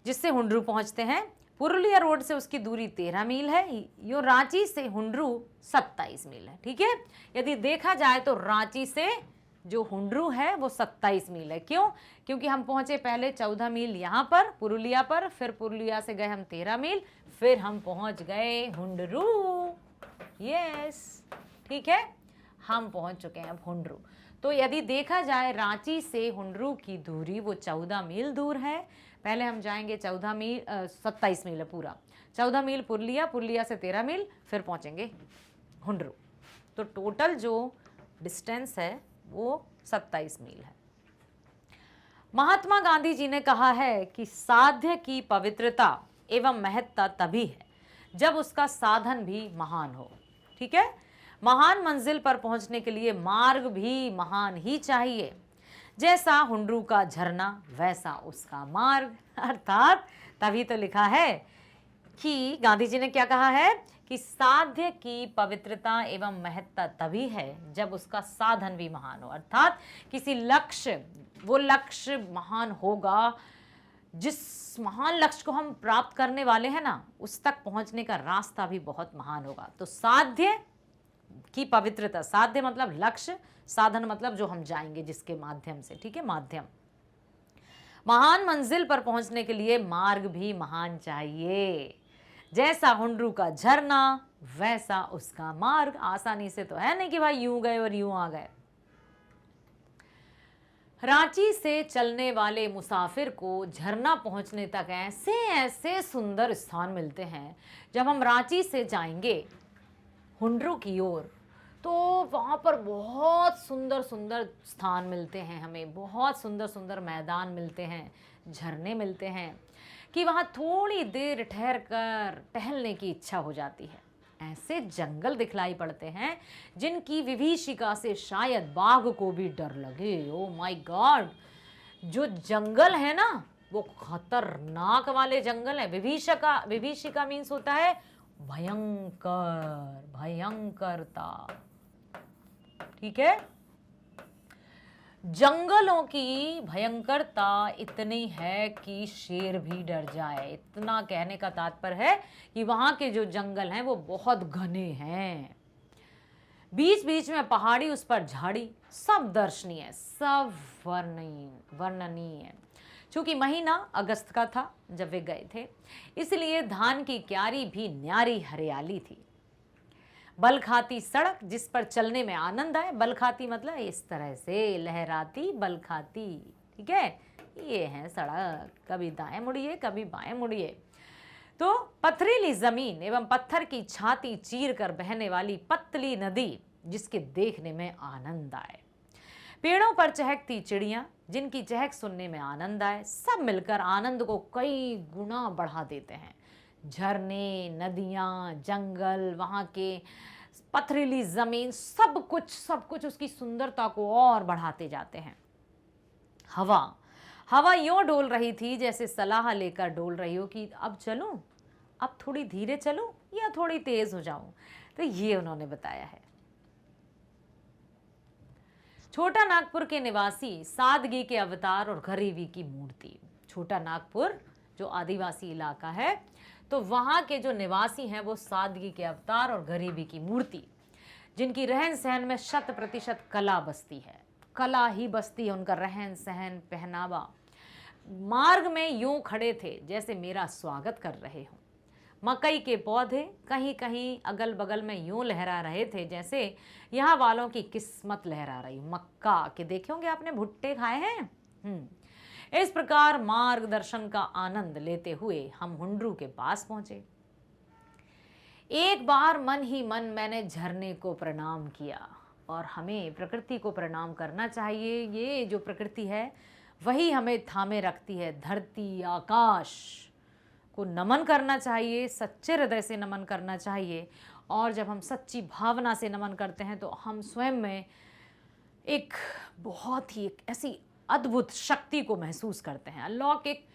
जिससे हुंडरू पहुंचते हैं। पुरुलिया रोड से उसकी दूरी 13 मील है, यो रांची से हुंडरू 27 मील है। ठीक है, यदि देखा जाए तो रांची से जो हुंडरू है वो 27 मील है। क्यों? क्योंकि हम पहुंचे पहले 14 मील यहाँ पर पुरुलिया पर, फिर पुरुलिया से गए हम 13 मील, फिर हम पहुंच गए हुंडरू। यस, ठीक है, हम पहुंच चुके हैं अब हुंडरू। तो यदि देखा जाए रांची से हुंडरू की दूरी वो 14 मील दूर है। पहले हम जाएंगे 14 मील, 27 मील है पूरा, 14 मील पुरलिया, पुरलिया से 13 मील, फिर पहुंचेंगे हुंडरू। तो टोटल जो डिस्टेंस है वो 27 मील है। महात्मा गांधी जी ने कहा है कि साध्य की पवित्रता एवं महत्ता तभी है जब उसका साधन भी महान हो। ठीक है, महान मंजिल पर पहुंचने के लिए मार्ग भी महान ही चाहिए। जैसा हुंडरू का झरना वैसा उसका मार्ग, अर्थात तभी तो लिखा है कि गांधी जी ने क्या कहा है कि साध्य की पवित्रता एवं महत्ता तभी है जब उसका साधन भी महान हो। अर्थात किसी लक्ष्य, वो लक्ष्य महान होगा, जिस महान लक्ष्य को हम प्राप्त करने वाले हैं ना, उस तक पहुंचने का रास्ता भी बहुत महान होगा। तो साध्य की पवित्रता, साध्य मतलब लक्ष्य, साधन मतलब जो हम जाएंगे जिसके माध्यम से, ठीक है, माध्यम। महान मंजिल पर पहुंचने के लिए मार्ग भी महान चाहिए। जैसा हुंडरू का झरना वैसा उसका मार्ग। आसानी से तो है नहीं कि भाई यूं गए और यूं आ गए। रांची से चलने वाले मुसाफिर को झरना पहुंचने तक ऐसे ऐसे सुंदर स्थान मिलते हैं। जब हम रांची से जाएंगे हुंडरू की ओर तो वहाँ पर बहुत सुंदर सुंदर स्थान मिलते हैं हमें, बहुत सुंदर सुंदर मैदान मिलते हैं, झरने मिलते हैं कि वहाँ थोड़ी देर ठहर कर टहलने की इच्छा हो जाती है। ऐसे जंगल दिखलाई पड़ते हैं जिनकी विभीषिका से शायद बाघ को भी डर लगे। ओ माय गॉड, जो जंगल है ना वो खतरनाक वाले जंगल है। विभीषिका, विभीषिका मीन्स होता है भयंकर, भयंकरता, ठीक है। जंगलों की भयंकरता इतनी है कि शेर भी डर जाए। इतना कहने का तात्पर्य है कि वहां के जो जंगल हैं वो बहुत घने हैं। बीच बीच में पहाड़ी, उस पर झाड़ी, सब दर्शनीय, सब वर्णनीय। चूंकि महीना अगस्त का था जब वे गए थे, इसलिए धान की क्यारी भी न्यारी हरियाली थी। बल खाती सड़क जिस पर चलने में आनंद आए। बल खाती मतलब इस तरह से लहराती, बल खाती, ठीक है, ये है सड़क। कभी दाएं मुड़िए कभी बाएं मुड़िए। तो पथरीली जमीन एवं पत्थर की छाती चीर कर बहने वाली पतली नदी जिसके देखने में आनंद आए। पेड़ों पर चहकती चिड़ियां जिनकी चहक सुनने में आनंद आए। सब मिलकर आनंद को कई गुना बढ़ा देते हैं। झरने, नदियां, जंगल, वहाँ के पथरीली जमीन, सब कुछ उसकी सुंदरता को और बढ़ाते जाते हैं। हवा यूं डोल रही थी जैसे सलाह लेकर डोल रही हो कि अब चलूं, अब थोड़ी धीरे चलूं या थोड़ी तेज हो जाऊं। तो ये उन्होंने बताया है। छोटा नागपुर के निवासी सादगी के अवतार और गरीबी की मूर्ति। छोटा नागपुर जो आदिवासी इलाका है, तो वहाँ के जो निवासी हैं वो सादगी के अवतार और गरीबी की मूर्ति, जिनकी रहन सहन में 100% कला बसती है। कला ही बसती है, उनका रहन सहन, पहनावा। मार्ग में यूं खड़े थे जैसे मेरा स्वागत कर रहे हों। मकई के पौधे कहीं कहीं अगल बगल में यूं लहरा रहे थे जैसे यहाँ वालों की किस्मत लहरा रही। मक्का के देखे होंगे आपने, भुट्टे खाए हैं। इस प्रकार मार्गदर्शन का आनंद लेते हुए हम हुंडरू के पास पहुंचे। एक बार मन ही मन मैंने झरने को प्रणाम किया। और हमें प्रकृति को प्रणाम करना चाहिए। ये जो प्रकृति है वही हमें थामे रखती है। धरती, आकाश को नमन करना चाहिए, सच्चे हृदय से नमन करना चाहिए। और जब हम सच्ची भावना से नमन करते हैं तो हम स्वयं में एक बहुत ही एक ऐसी अद्भुत शक्ति को महसूस करते हैं, अलौकिक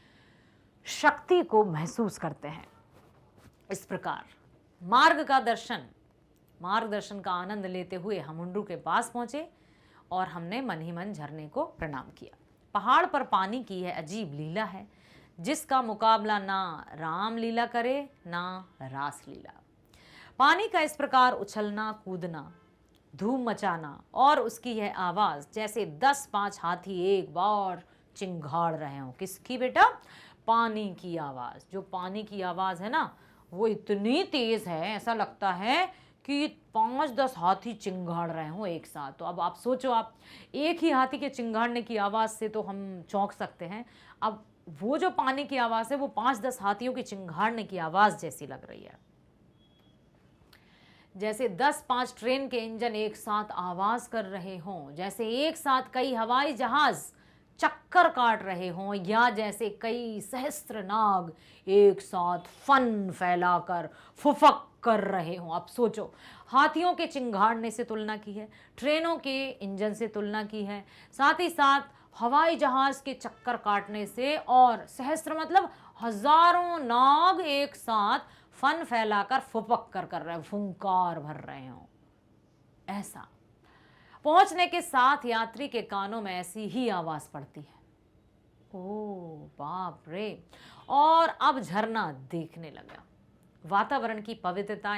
शक्ति को महसूस करते हैं। इस प्रकार मार्गदर्शन का आनंद लेते हुए हम हुंडरू के पास पहुंचे और हमने मन ही मन झरने को प्रणाम किया। पहाड़ पर पानी की यह अजीब लीला है जिसका मुकाबला ना राम लीला करे ना रास लीला। पानी का इस प्रकार उछलना, कूदना, धूम मचाना और उसकी यह आवाज़ जैसे 10-5 हाथी एक बार चिंगाड़ रहे हों। किसकी बेटा? पानी की आवाज़। जो पानी की आवाज़ है ना वो इतनी तेज़ है, ऐसा लगता है कि 5-10 हाथी चिंगाड़ रहे हों एक साथ। तो अब आप सोचो, आप एक ही हाथी के चिंगाड़ने की आवाज़ से तो हम चौंक सकते हैं। अब वो जो पानी की आवाज़ है वो 5-10 हाथियों की चिंगाड़ने की आवाज़ जैसी लग रही है। जैसे 10-5 ट्रेन के इंजन एक साथ आवाज़ कर रहे हों, जैसे एक साथ कई हवाई जहाज़ चक्कर काट रहे हों, या जैसे कई सहस्त्र नाग एक साथ फन फैलाकर फुफक कर रहे हों। अब सोचो, हाथियों के चिंगाड़ने से तुलना की है, ट्रेनों के इंजन से तुलना की है, साथ ही साथ हवाई जहाज के चक्कर काटने से, और सहस्त्र मतलब हजारों नाग एक साथ फन फैलाकर फुपक कर रहे, फुंकार भर रहे हों। ऐसा पहुंचने के साथ यात्री के कानों में ऐसी ही आवाज पड़ती है। ओ बाप रे! और अब झरना देखने लगा। वातावरण की पवित्रता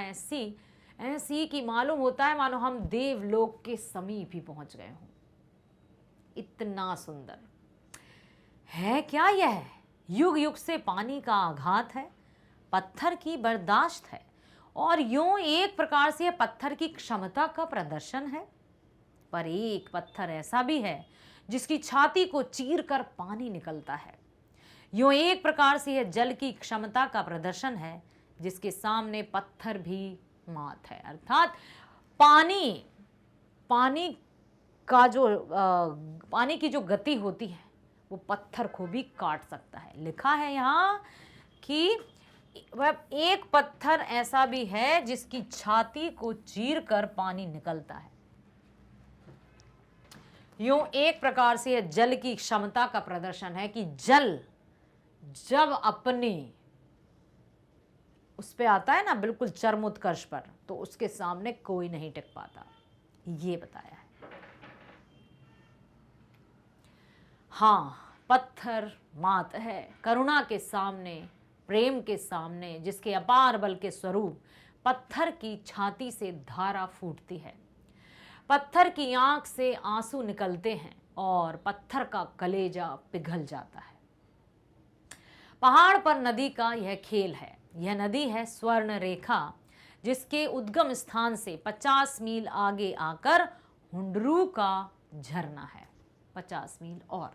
ऐसी कि मालूम होता है मानो हम देवलोक के समीप ही पहुंच गए हों। इतना सुंदर है क्या यह? युग युग से पानी का आघात है, पत्थर की बर्दाश्त है, और यूं एक प्रकार से यह पत्थर की क्षमता का प्रदर्शन है। पर एक पत्थर ऐसा भी है जिसकी छाती को चीर कर पानी निकलता है। यूं एक प्रकार से यह जल की क्षमता का प्रदर्शन है जिसके सामने पत्थर भी मात है। अर्थात पानी पानी का जो पानी की जो गति होती है वो पत्थर को भी काट सकता है। लिखा है यहाँ कि वह एक पत्थर ऐसा भी है जिसकी छाती को चीर कर पानी निकलता है। यूं एक प्रकार से यह जल की क्षमता का प्रदर्शन है कि जल जब अपनी उस पे आता है ना, बिल्कुल चरम उत्कर्ष पर, तो उसके सामने कोई नहीं टिक पाता, ये बताया है। हाँ, पत्थर मात है करुणा के सामने, प्रेम के सामने, जिसके अपार बल के स्वरूप पत्थर की छाती से धारा फूटती है, पत्थर की आंख से आंसू निकलते हैं और पत्थर का कलेजा पिघल जाता है। पहाड़ पर नदी का यह खेल है। यह नदी है स्वर्ण रेखा, जिसके उद्गम स्थान से 50 मील आगे आकर हुंडरू का झरना है। 50 मील और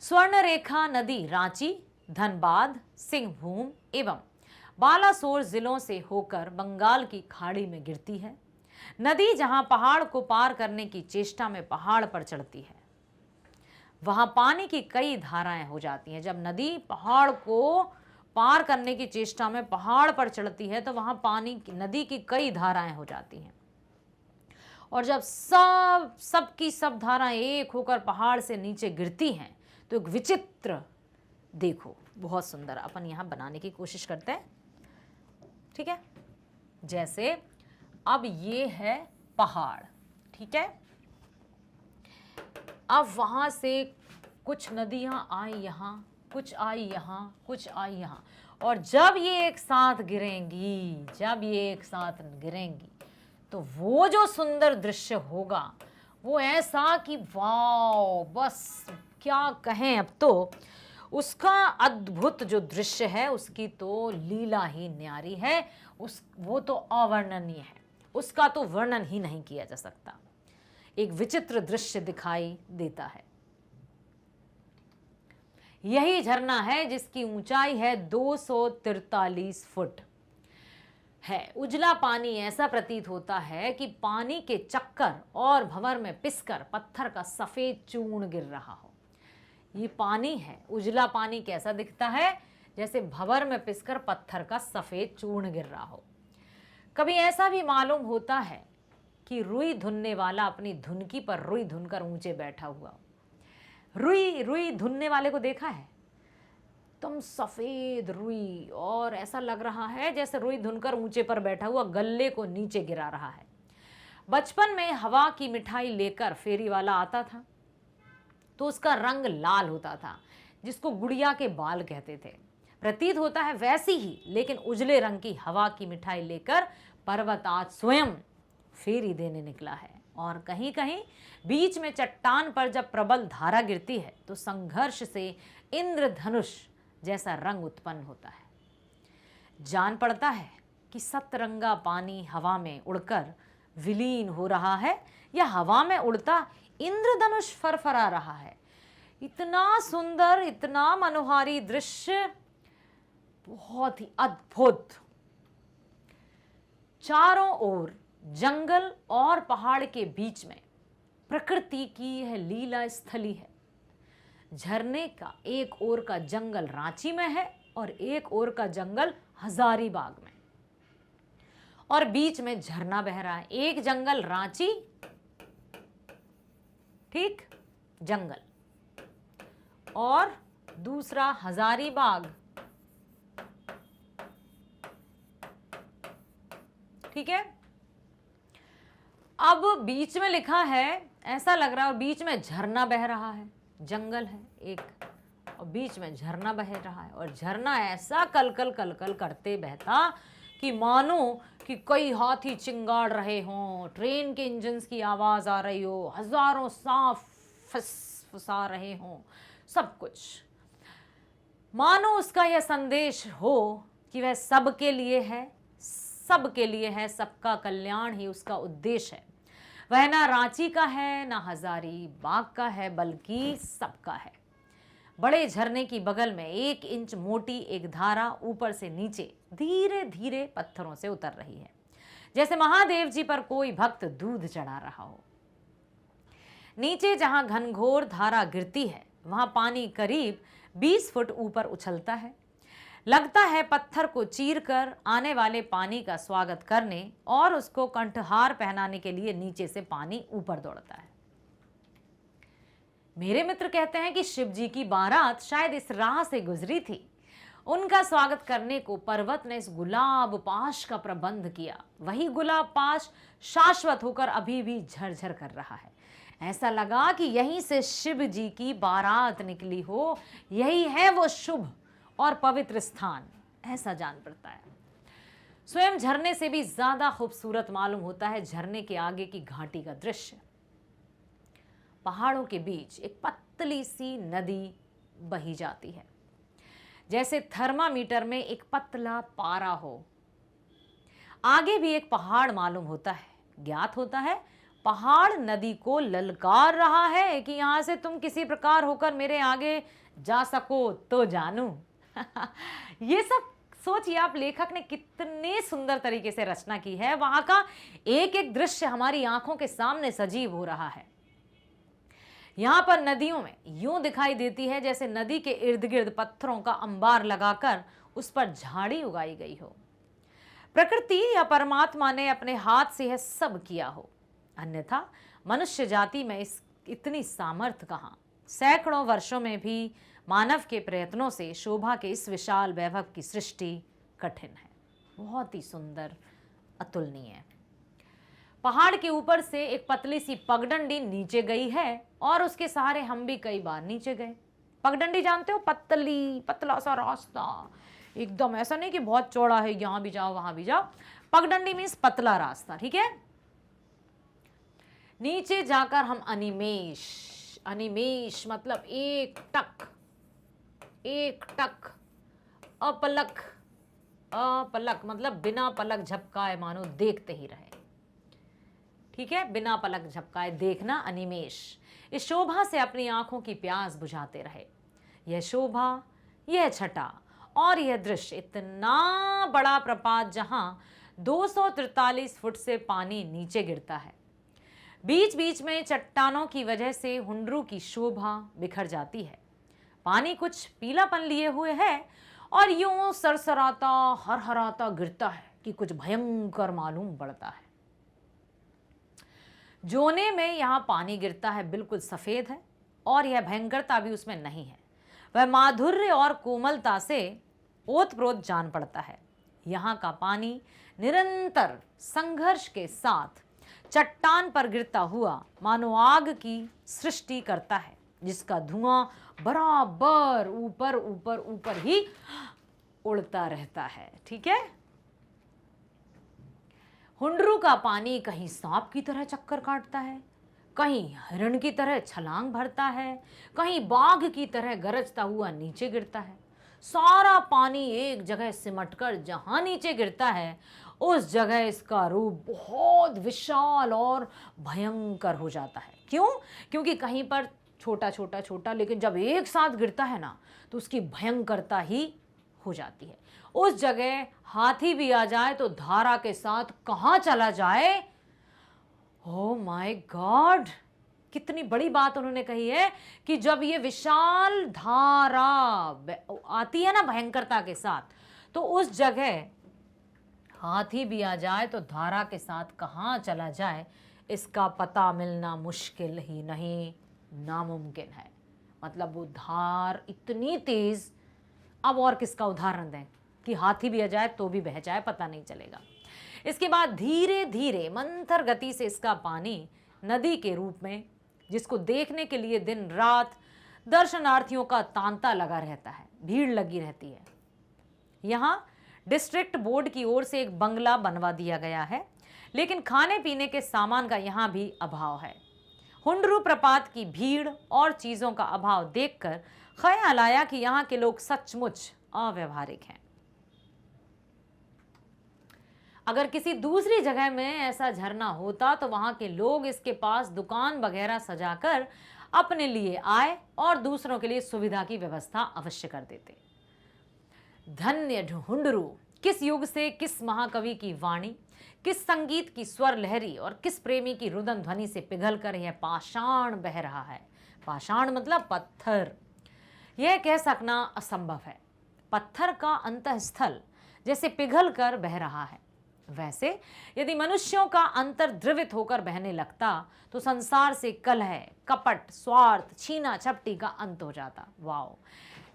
स्वर्ण रेखा नदी रांची, धनबाद, सिंहभूम एवं बालासोर जिलों से होकर बंगाल की खाड़ी में गिरती है। नदी जहां पहाड़ को पार करने की चेष्टा में पहाड़ पर चढ़ती है, वहां पानी की कई धाराएं हो जाती हैं। जब नदी पहाड़ को पार करने की चेष्टा में पहाड़ पर चढ़ती है तो वहां नदी की कई धाराएं हो जाती हैं, और जब सबकी सब धाराएं एक होकर पहाड़ से नीचे गिरती हैं तो एक विचित्र, देखो बहुत सुंदर, अपन यहां बनाने की कोशिश करते हैं। ठीक है, जैसे अब ये है पहाड़, ठीक है, अब वहां से कुछ नदियां आई यहाँ, कुछ आई यहाँ, कुछ आई यहाँ, और जब ये एक साथ गिरेंगी तो वो जो सुंदर दृश्य होगा वो ऐसा कि वाव, बस क्या कहें। अब तो उसका अद्भुत जो दृश्य है उसकी तो लीला ही न्यारी है, वो तो अवर्णनीय है, उसका तो वर्णन ही नहीं किया जा सकता। एक विचित्र दृश्य दिखाई देता है। यही झरना है जिसकी ऊंचाई है 243 फुट है। उजला पानी ऐसा प्रतीत होता है कि पानी के चक्कर और भंवर में पिसकर पत्थर का सफेद चूर्ण गिर रहा हो। ये पानी है, उजला पानी कैसा दिखता है? जैसे भंवर में पिसकर पत्थर का सफेद चूर्ण गिर रहा हो। कभी ऐसा भी मालूम होता है कि रुई धुनने वाला अपनी धुनकी पर रुई धुनकर ऊंचे बैठा हुआ। रुई धुनने वाले को देखा है तुम? सफेद रुई, और ऐसा लग रहा है जैसे रुई धुनकर ऊंचे पर बैठा हुआ गल्ले को नीचे गिरा रहा है। बचपन में हवा की मिठाई लेकर फेरी वाला आता था तो उसका रंग लाल होता था, जिसको गुड़िया के बाल कहते थे। प्रतीत होता है वैसी ही लेकिन उजले रंग की हवा की मिठाई लेकर पर्वत आज स्वयं फेरी देने निकला है। और कहीं कहीं बीच में चट्टान पर जब प्रबल धारा गिरती है तो संघर्ष से इंद्रधनुष जैसा रंग उत्पन्न होता है। जान पड़ता है कि सतरंगा पानी हवा में उड़कर विलीन हो रहा है या हवा में उड़ता इंद्रधनुष फरफरा रहा है। इतना सुंदर, इतना मनोहारी दृश्य, बहुत ही अद्भुत। चारों ओर जंगल और पहाड़ के बीच में प्रकृति की यह लीला स्थली है। झरने का एक ओर का जंगल रांची में है और एक ओर का जंगल हजारीबाग में, और बीच में झरना बह रहा है। एक जंगल रांची, ठीक, जंगल, और दूसरा हजारीबाग, ठीक है। अब बीच में लिखा है, ऐसा लग रहा है, और बीच में झरना बह रहा है। जंगल है एक और बीच में झरना बह रहा है, और झरना ऐसा कलकल कलकल करते बहता कि मानो कि कई हाथी चिंगाड़ रहे हों, ट्रेन के इंजन्स की आवाज़ आ रही हो, हजारों सांप फुसफुसा रहे हों, सब कुछ। मानो उसका यह संदेश हो कि वह सबके लिए है, सबके लिए है, सबका कल्याण ही उसका उद्देश्य है। वह ना रांची का है, ना हजारीबाग का है, बल्कि सबका है। बड़े झरने की बगल में 1 इंच मोटी एक धारा ऊपर से नीचे धीरे धीरे पत्थरों से उतर रही है, जैसे महादेव जी पर कोई भक्त दूध चढ़ा रहा हो। नीचे जहां घनघोर धारा गिरती है, वहां पानी करीब 20 फुट ऊपर उछलता है। लगता है पत्थर को चीरकर आने वाले पानी का स्वागत करने और उसको कंठहार पहनाने के लिए नीचे से पानी ऊपर दौड़ता है। मेरे मित्र कहते हैं कि शिव जी की बारात शायद इस राह से गुजरी थी। उनका स्वागत करने को पर्वत ने इस गुलाब पाश का प्रबंध किया। वही गुलाब पाश शाश्वत होकर अभी भी झरझर कर रहा है। ऐसा लगा कि यहीं से शिव जी की बारात निकली हो, यही है वो शुभ और पवित्र स्थान, ऐसा जान पड़ता है। स्वयं झरने से भी ज्यादा खूबसूरत मालूम होता है झरने के आगे की घाटी का दृश्य। पहाड़ों के बीच एक पतली सी नदी बही जाती है, जैसे थर्मामीटर में एक पतला पारा हो। आगे भी एक पहाड़ मालूम होता है। ज्ञात होता है पहाड़ नदी को ललकार रहा है कि यहां से तुम किसी प्रकार होकर मेरे आगे जा सको तो जानू। ये सब सोचिए आप, लेखक ने कितने सुंदर तरीके से रचना की है। वहां का एक एक दृश्य हमारी आंखों के सामने सजीव हो रहा है। यहां पर नदियों में यूं दिखाई देती है जैसे नदी के इर्द गिर्द पत्थरों का अंबार लगाकर उस पर झाड़ी उगाई गई हो। प्रकृति या परमात्मा ने अपने हाथ से यह सब किया हो, अन्यथा मनुष्य जाति में इतनी सामर्थ्य कहां। सैकड़ों वर्षों में भी मानव के प्रयत्नों से शोभा के इस विशाल वैभव की सृष्टि कठिन है। बहुत ही सुंदर, अतुलनीय। पहाड़ के ऊपर से एक पतली सी पगडंडी नीचे गई है और उसके सहारे हम भी कई बार नीचे गए। पगडंडी जानते हो, पतला सा रास्ता, एकदम ऐसा नहीं कि बहुत चौड़ा है, यहां भी जाओ वहां भी जाओ। पगडंडी मीन्स पतला रास्ता, ठीक है। नीचे जाकर हम अनिमेष मतलब एक टक, अपलक मतलब बिना पलक झपकाए मानो देखते ही रहे, ठीक है। बिना पलक झपकाए देखना, अनिमेष। इस शोभा से अपनी आंखों की प्यास बुझाते रहे। यह शोभा, यह छटा और यह दृश्य, इतना बड़ा प्रपात जहां 243 फुट से पानी नीचे गिरता है। बीच बीच में चट्टानों की वजह से हुंडरू की शोभा बिखर जाती है। पानी कुछ पीलापन लिए हुए है और यूं सरसराता हरहराता गिरता है कि कुछ भयंकर मालूम पड़ता है। जोने में यहां पानी गिरता है बिल्कुल सफेद है और यह भयंकरता भी उसमें नहीं है। वह माधुर्य और कोमलता से ओतप्रोत जान पड़ता है। यहाँ का पानी निरंतर संघर्ष के साथ चट्टान पर गिरता हुआ मानो आग की सृष्टि करता है, जिसका धुआं बराबर ऊपर ऊपर ऊपर ही उड़ता रहता है, ठीक है। हुंडरू का पानी कहीं सांप की तरह चक्कर काटता है, कहीं हिरण की तरह छलांग भरता है, कहीं बाघ की तरह गरजता हुआ नीचे गिरता है। सारा पानी एक जगह सिमटकर जहां नीचे गिरता है उस जगह इसका रूप बहुत विशाल और भयंकर हो जाता है। क्यों? क्योंकि कहीं पर छोटा छोटा छोटा, लेकिन जब एक साथ गिरता है ना तो उसकी भयंकरता ही हो जाती है। उस जगह हाथी भी आ जाए तो धारा के साथ कहां चला जाए। ओह माय गॉड, कितनी बड़ी बात उन्होंने कही है कि जब ये विशाल धारा आती है ना भयंकरता के साथ, तो उस जगह हाथी भी आ जाए तो धारा के साथ कहां चला जाए इसका पता मिलना मुश्किल ही नहीं, नामुमकिन है। मतलब वो धार इतनी तेज, अब और किसका उदाहरण दें कि हाथी भी आ जाए तो भी बह जाए, पता नहीं चलेगा। इसके बाद धीरे धीरे मंथर गति से इसका पानी नदी के रूप में, जिसको देखने के लिए दिन रात दर्शनार्थियों का तांता लगा रहता है, भीड़ लगी रहती है। यहाँ डिस्ट्रिक्ट बोर्ड की ओर से एक बंगला बनवा दिया गया है, लेकिन खाने पीने के सामान का यहाँ भी अभाव है। हुंडरू प्रपात की भीड़ और चीजों का अभाव देखकर ख्याल आया कि यहाँ के लोग सचमुच अव्यवहारिक हैं। अगर किसी दूसरी जगह में ऐसा झरना होता तो वहां के लोग इसके पास दुकान वगैरह सजाकर अपने लिए आय और दूसरों के लिए सुविधा की व्यवस्था अवश्य कर देते। धन्य हुंडरू, किस युग से किस महाकवि की वाणी, किस संगीत की स्वर लहरी और किस प्रेमी की रुदन ध्वनि से पिघलकर यह पाषाण बह रहा है। पाषाण मतलब पत्थर। यह कह सकना असंभव है। पत्थर का अंतःस्थल जैसे पिघल कर बह रहा है, वैसे यदि मनुष्यों का अंतर द्रवित होकर बहने लगता तो संसार से कलह, कपट, स्वार्थ, छीना झपटी का अंत हो जाता। वाओ,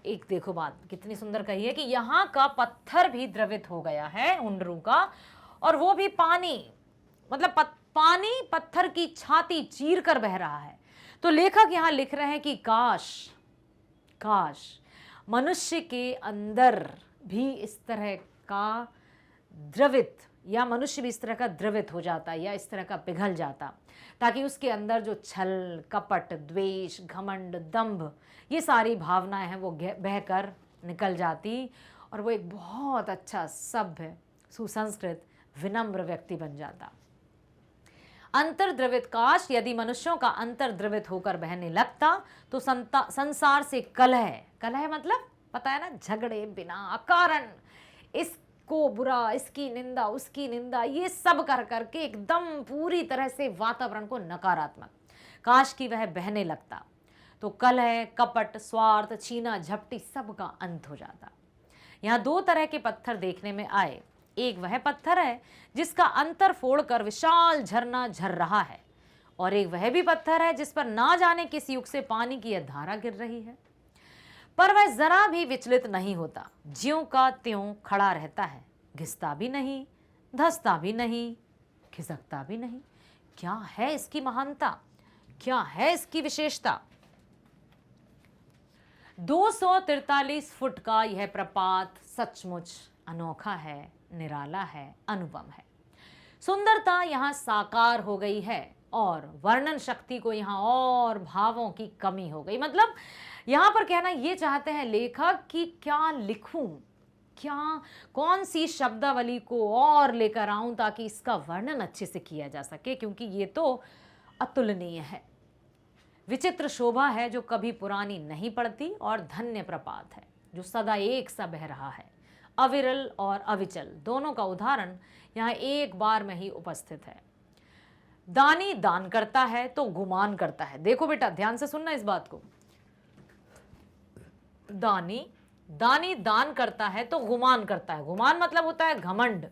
एक देखो बात कितनी सुंदर कही है कि यहाँ का पत्थर भी द्रवित हो गया है हुंडरू का, और वो भी पानी, मतलब पानी पत्थर की छाती चीर कर बह रहा है। तो लेखक यहाँ लिख रहे हैं कि काश काश मनुष्य के अंदर भी इस तरह का द्रवित, या मनुष्य भी इस तरह का द्रवित हो जाता या इस तरह का पिघल जाता, ताकि उसके अंदर जो छल, कपट, द्वेष, घमंड, दंभ, ये सारी भावनाएं हैं वो बहकर निकल जाती और वो एक बहुत अच्छा सभ्य, सुसंस्कृत, विनम्र व्यक्ति बन जाता। अंतर्द्रवित, काश यदि मनुष्यों का अंतर्द्रवित होकर बहने लगता तो संसार से कलह, कलह मतलब पता है ना, झगड़े बिना अकारण, इसको बुरा, इसकी निंदा, उसकी निंदा, ये सब कर करके एकदम पूरी तरह से वातावरण को नकारात्मक, काश कि वह बहने लगता तो कलह, कपट, स्वार्थ, छीना झपटी सब का अंत हो जाता। यहाँ दो तरह के पत्थर देखने में आए। एक वह पत्थर है जिसका अंतर फोड़कर विशाल झरना झर रहा है, और एक वह भी पत्थर है जिस पर ना जाने किस युग से पानी की यह धारा गिर रही है, पर वह जरा भी विचलित नहीं होता, ज्यों का त्यों खड़ा रहता है, घिसता भी नहीं, धसता भी नहीं, खिसकता भी नहीं। क्या है इसकी महानता, क्या है इसकी विशेषता? 243 फुट का यह प्रपात सचमुच अनोखा है, निराला है, अनुपम है। सुंदरता यहाँ साकार हो गई है और वर्णन शक्ति को यहाँ और भावों की कमी हो गई। मतलब यहाँ पर कहना ये चाहते हैं लेखक कि क्या लिखूं, क्या कौन सी शब्दावली को और लेकर आऊं ताकि इसका वर्णन अच्छे से किया जा सके, क्योंकि ये तो अतुलनीय है। विचित्र शोभा है जो कभी पुरानी नहीं पड़ती, और धन्य प्रपात है जो सदा एक सा बह रहा है। अविरल और अविचल दोनों का उदाहरण यहाँ एक बार में ही उपस्थित है। दानी दान करता है तो गुमान करता है। देखो बेटा, ध्यान से सुनना इस बात को। दानी दान करता है तो गुमान करता है। गुमान मतलब होता है घमंड,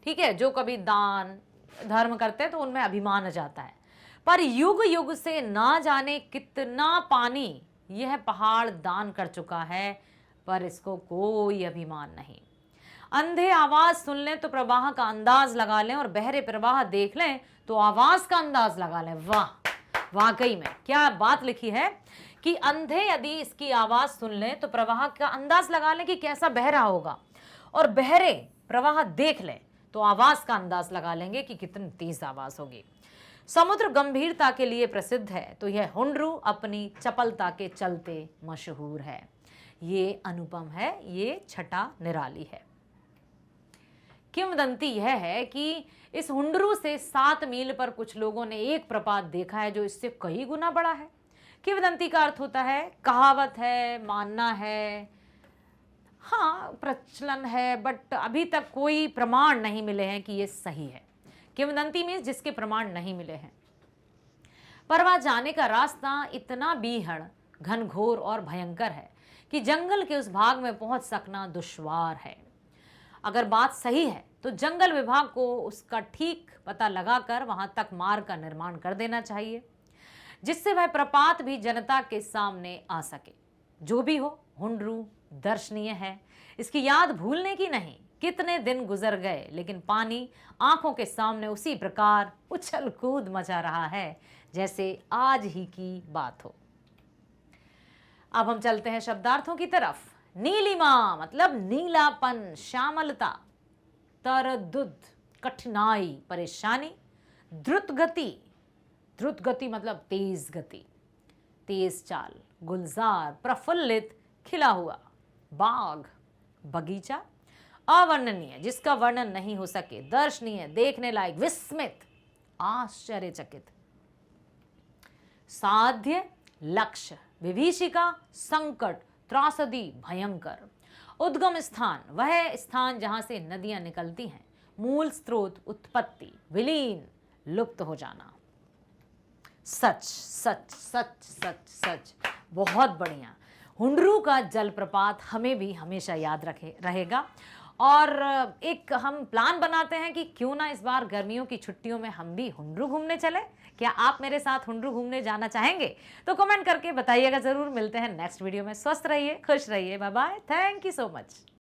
ठीक है। जो कभी दान धर्म करते हैं तो उनमें अभिमान आ जाता है। पर युग युग से ना जाने कितना पानी यह पहाड़ दान कर चुका है, पर इसको कोई अभिमान नहीं। अंधे आवाज सुन लें तो प्रवाह का अंदाज लगा लें, और बहरे प्रवाह देख लें तो आवाज का अंदाज लगा लें। वाह, वाकई में क्या बात लिखी है कि अंधे यदि इसकी आवाज सुन लें तो प्रवाह का अंदाज लगा लें कि कैसा बह रहा होगा, और बहरे प्रवाह देख लें तो आवाज का अंदाज लगा लेंगे कि कितनी तेज आवाज होगी। समुद्र गंभीरता के लिए प्रसिद्ध है तो यह हुंडरू अपनी चपलता के चलते मशहूर है। ये अनुपम है, ये छटा निराली है। किंवदंती यह है कि इस हुंडरू से 7 मील पर कुछ लोगों ने एक प्रपात देखा है जो इससे कई गुना बड़ा है। किंवदंती का अर्थ होता है कहावत है, मानना है, हाँ प्रचलन है, बट अभी तक कोई प्रमाण नहीं मिले हैं कि ये सही है। किंवदंती मीन्स जिसके प्रमाण नहीं मिले हैं। पर वह जाने का रास्ता इतना बीहड़, घनघोर और भयंकर है कि जंगल के उस भाग में पहुंच सकना दुश्वार है। अगर बात सही है तो जंगल विभाग को उसका ठीक पता लगाकर वहां तक मार्ग का निर्माण कर देना चाहिए, जिससे वह प्रपात भी जनता के सामने आ सके। जो भी हो, हुंडरू दर्शनीय है, इसकी याद भूलने की नहीं। कितने दिन गुजर गए लेकिन पानी आंखों के सामने उसी प्रकार उछल कूद मचा रहा है जैसे आज ही की बात हो। अब हम चलते हैं शब्दार्थों की तरफ। नीलिमा मतलब नीलापन, श्यामलता। तरद्दुद कठिनाई, परेशानी। द्रुत गति, द्रुत गति मतलब तेज गति, तेज चाल। गुलजार प्रफुल्लित, खिला हुआ। बाग बगीचा। अवर्णनीय जिसका वर्णन नहीं हो सके। दर्शनीय देखने लायक, विस्मित, आश्चर्यचकित। साध्य लक्ष्य, विभीषिका संकट, त्रासदी भयंकर। उद्गम स्थान वह स्थान जहां से नदियां निकलती हैं। मूल स्रोत उत्पत्ति, विलीन लुप्त हो जाना। सच सच सच सच सच, बहुत बढ़िया। हुंडरू का जलप्रपात हमें भी हमेशा याद रहेगा। और एक हम प्लान बनाते हैं कि क्यों ना इस बार गर्मियों की छुट्टियों में हम भी हुंडरू घूमने चले। क्या आप मेरे साथ हुंडरू घूमने जाना चाहेंगे? तो कमेंट करके बताइएगा जरूर। मिलते हैं नेक्स्ट वीडियो में। स्वस्थ रहिए, खुश रहिए, bye bye, thank you so much.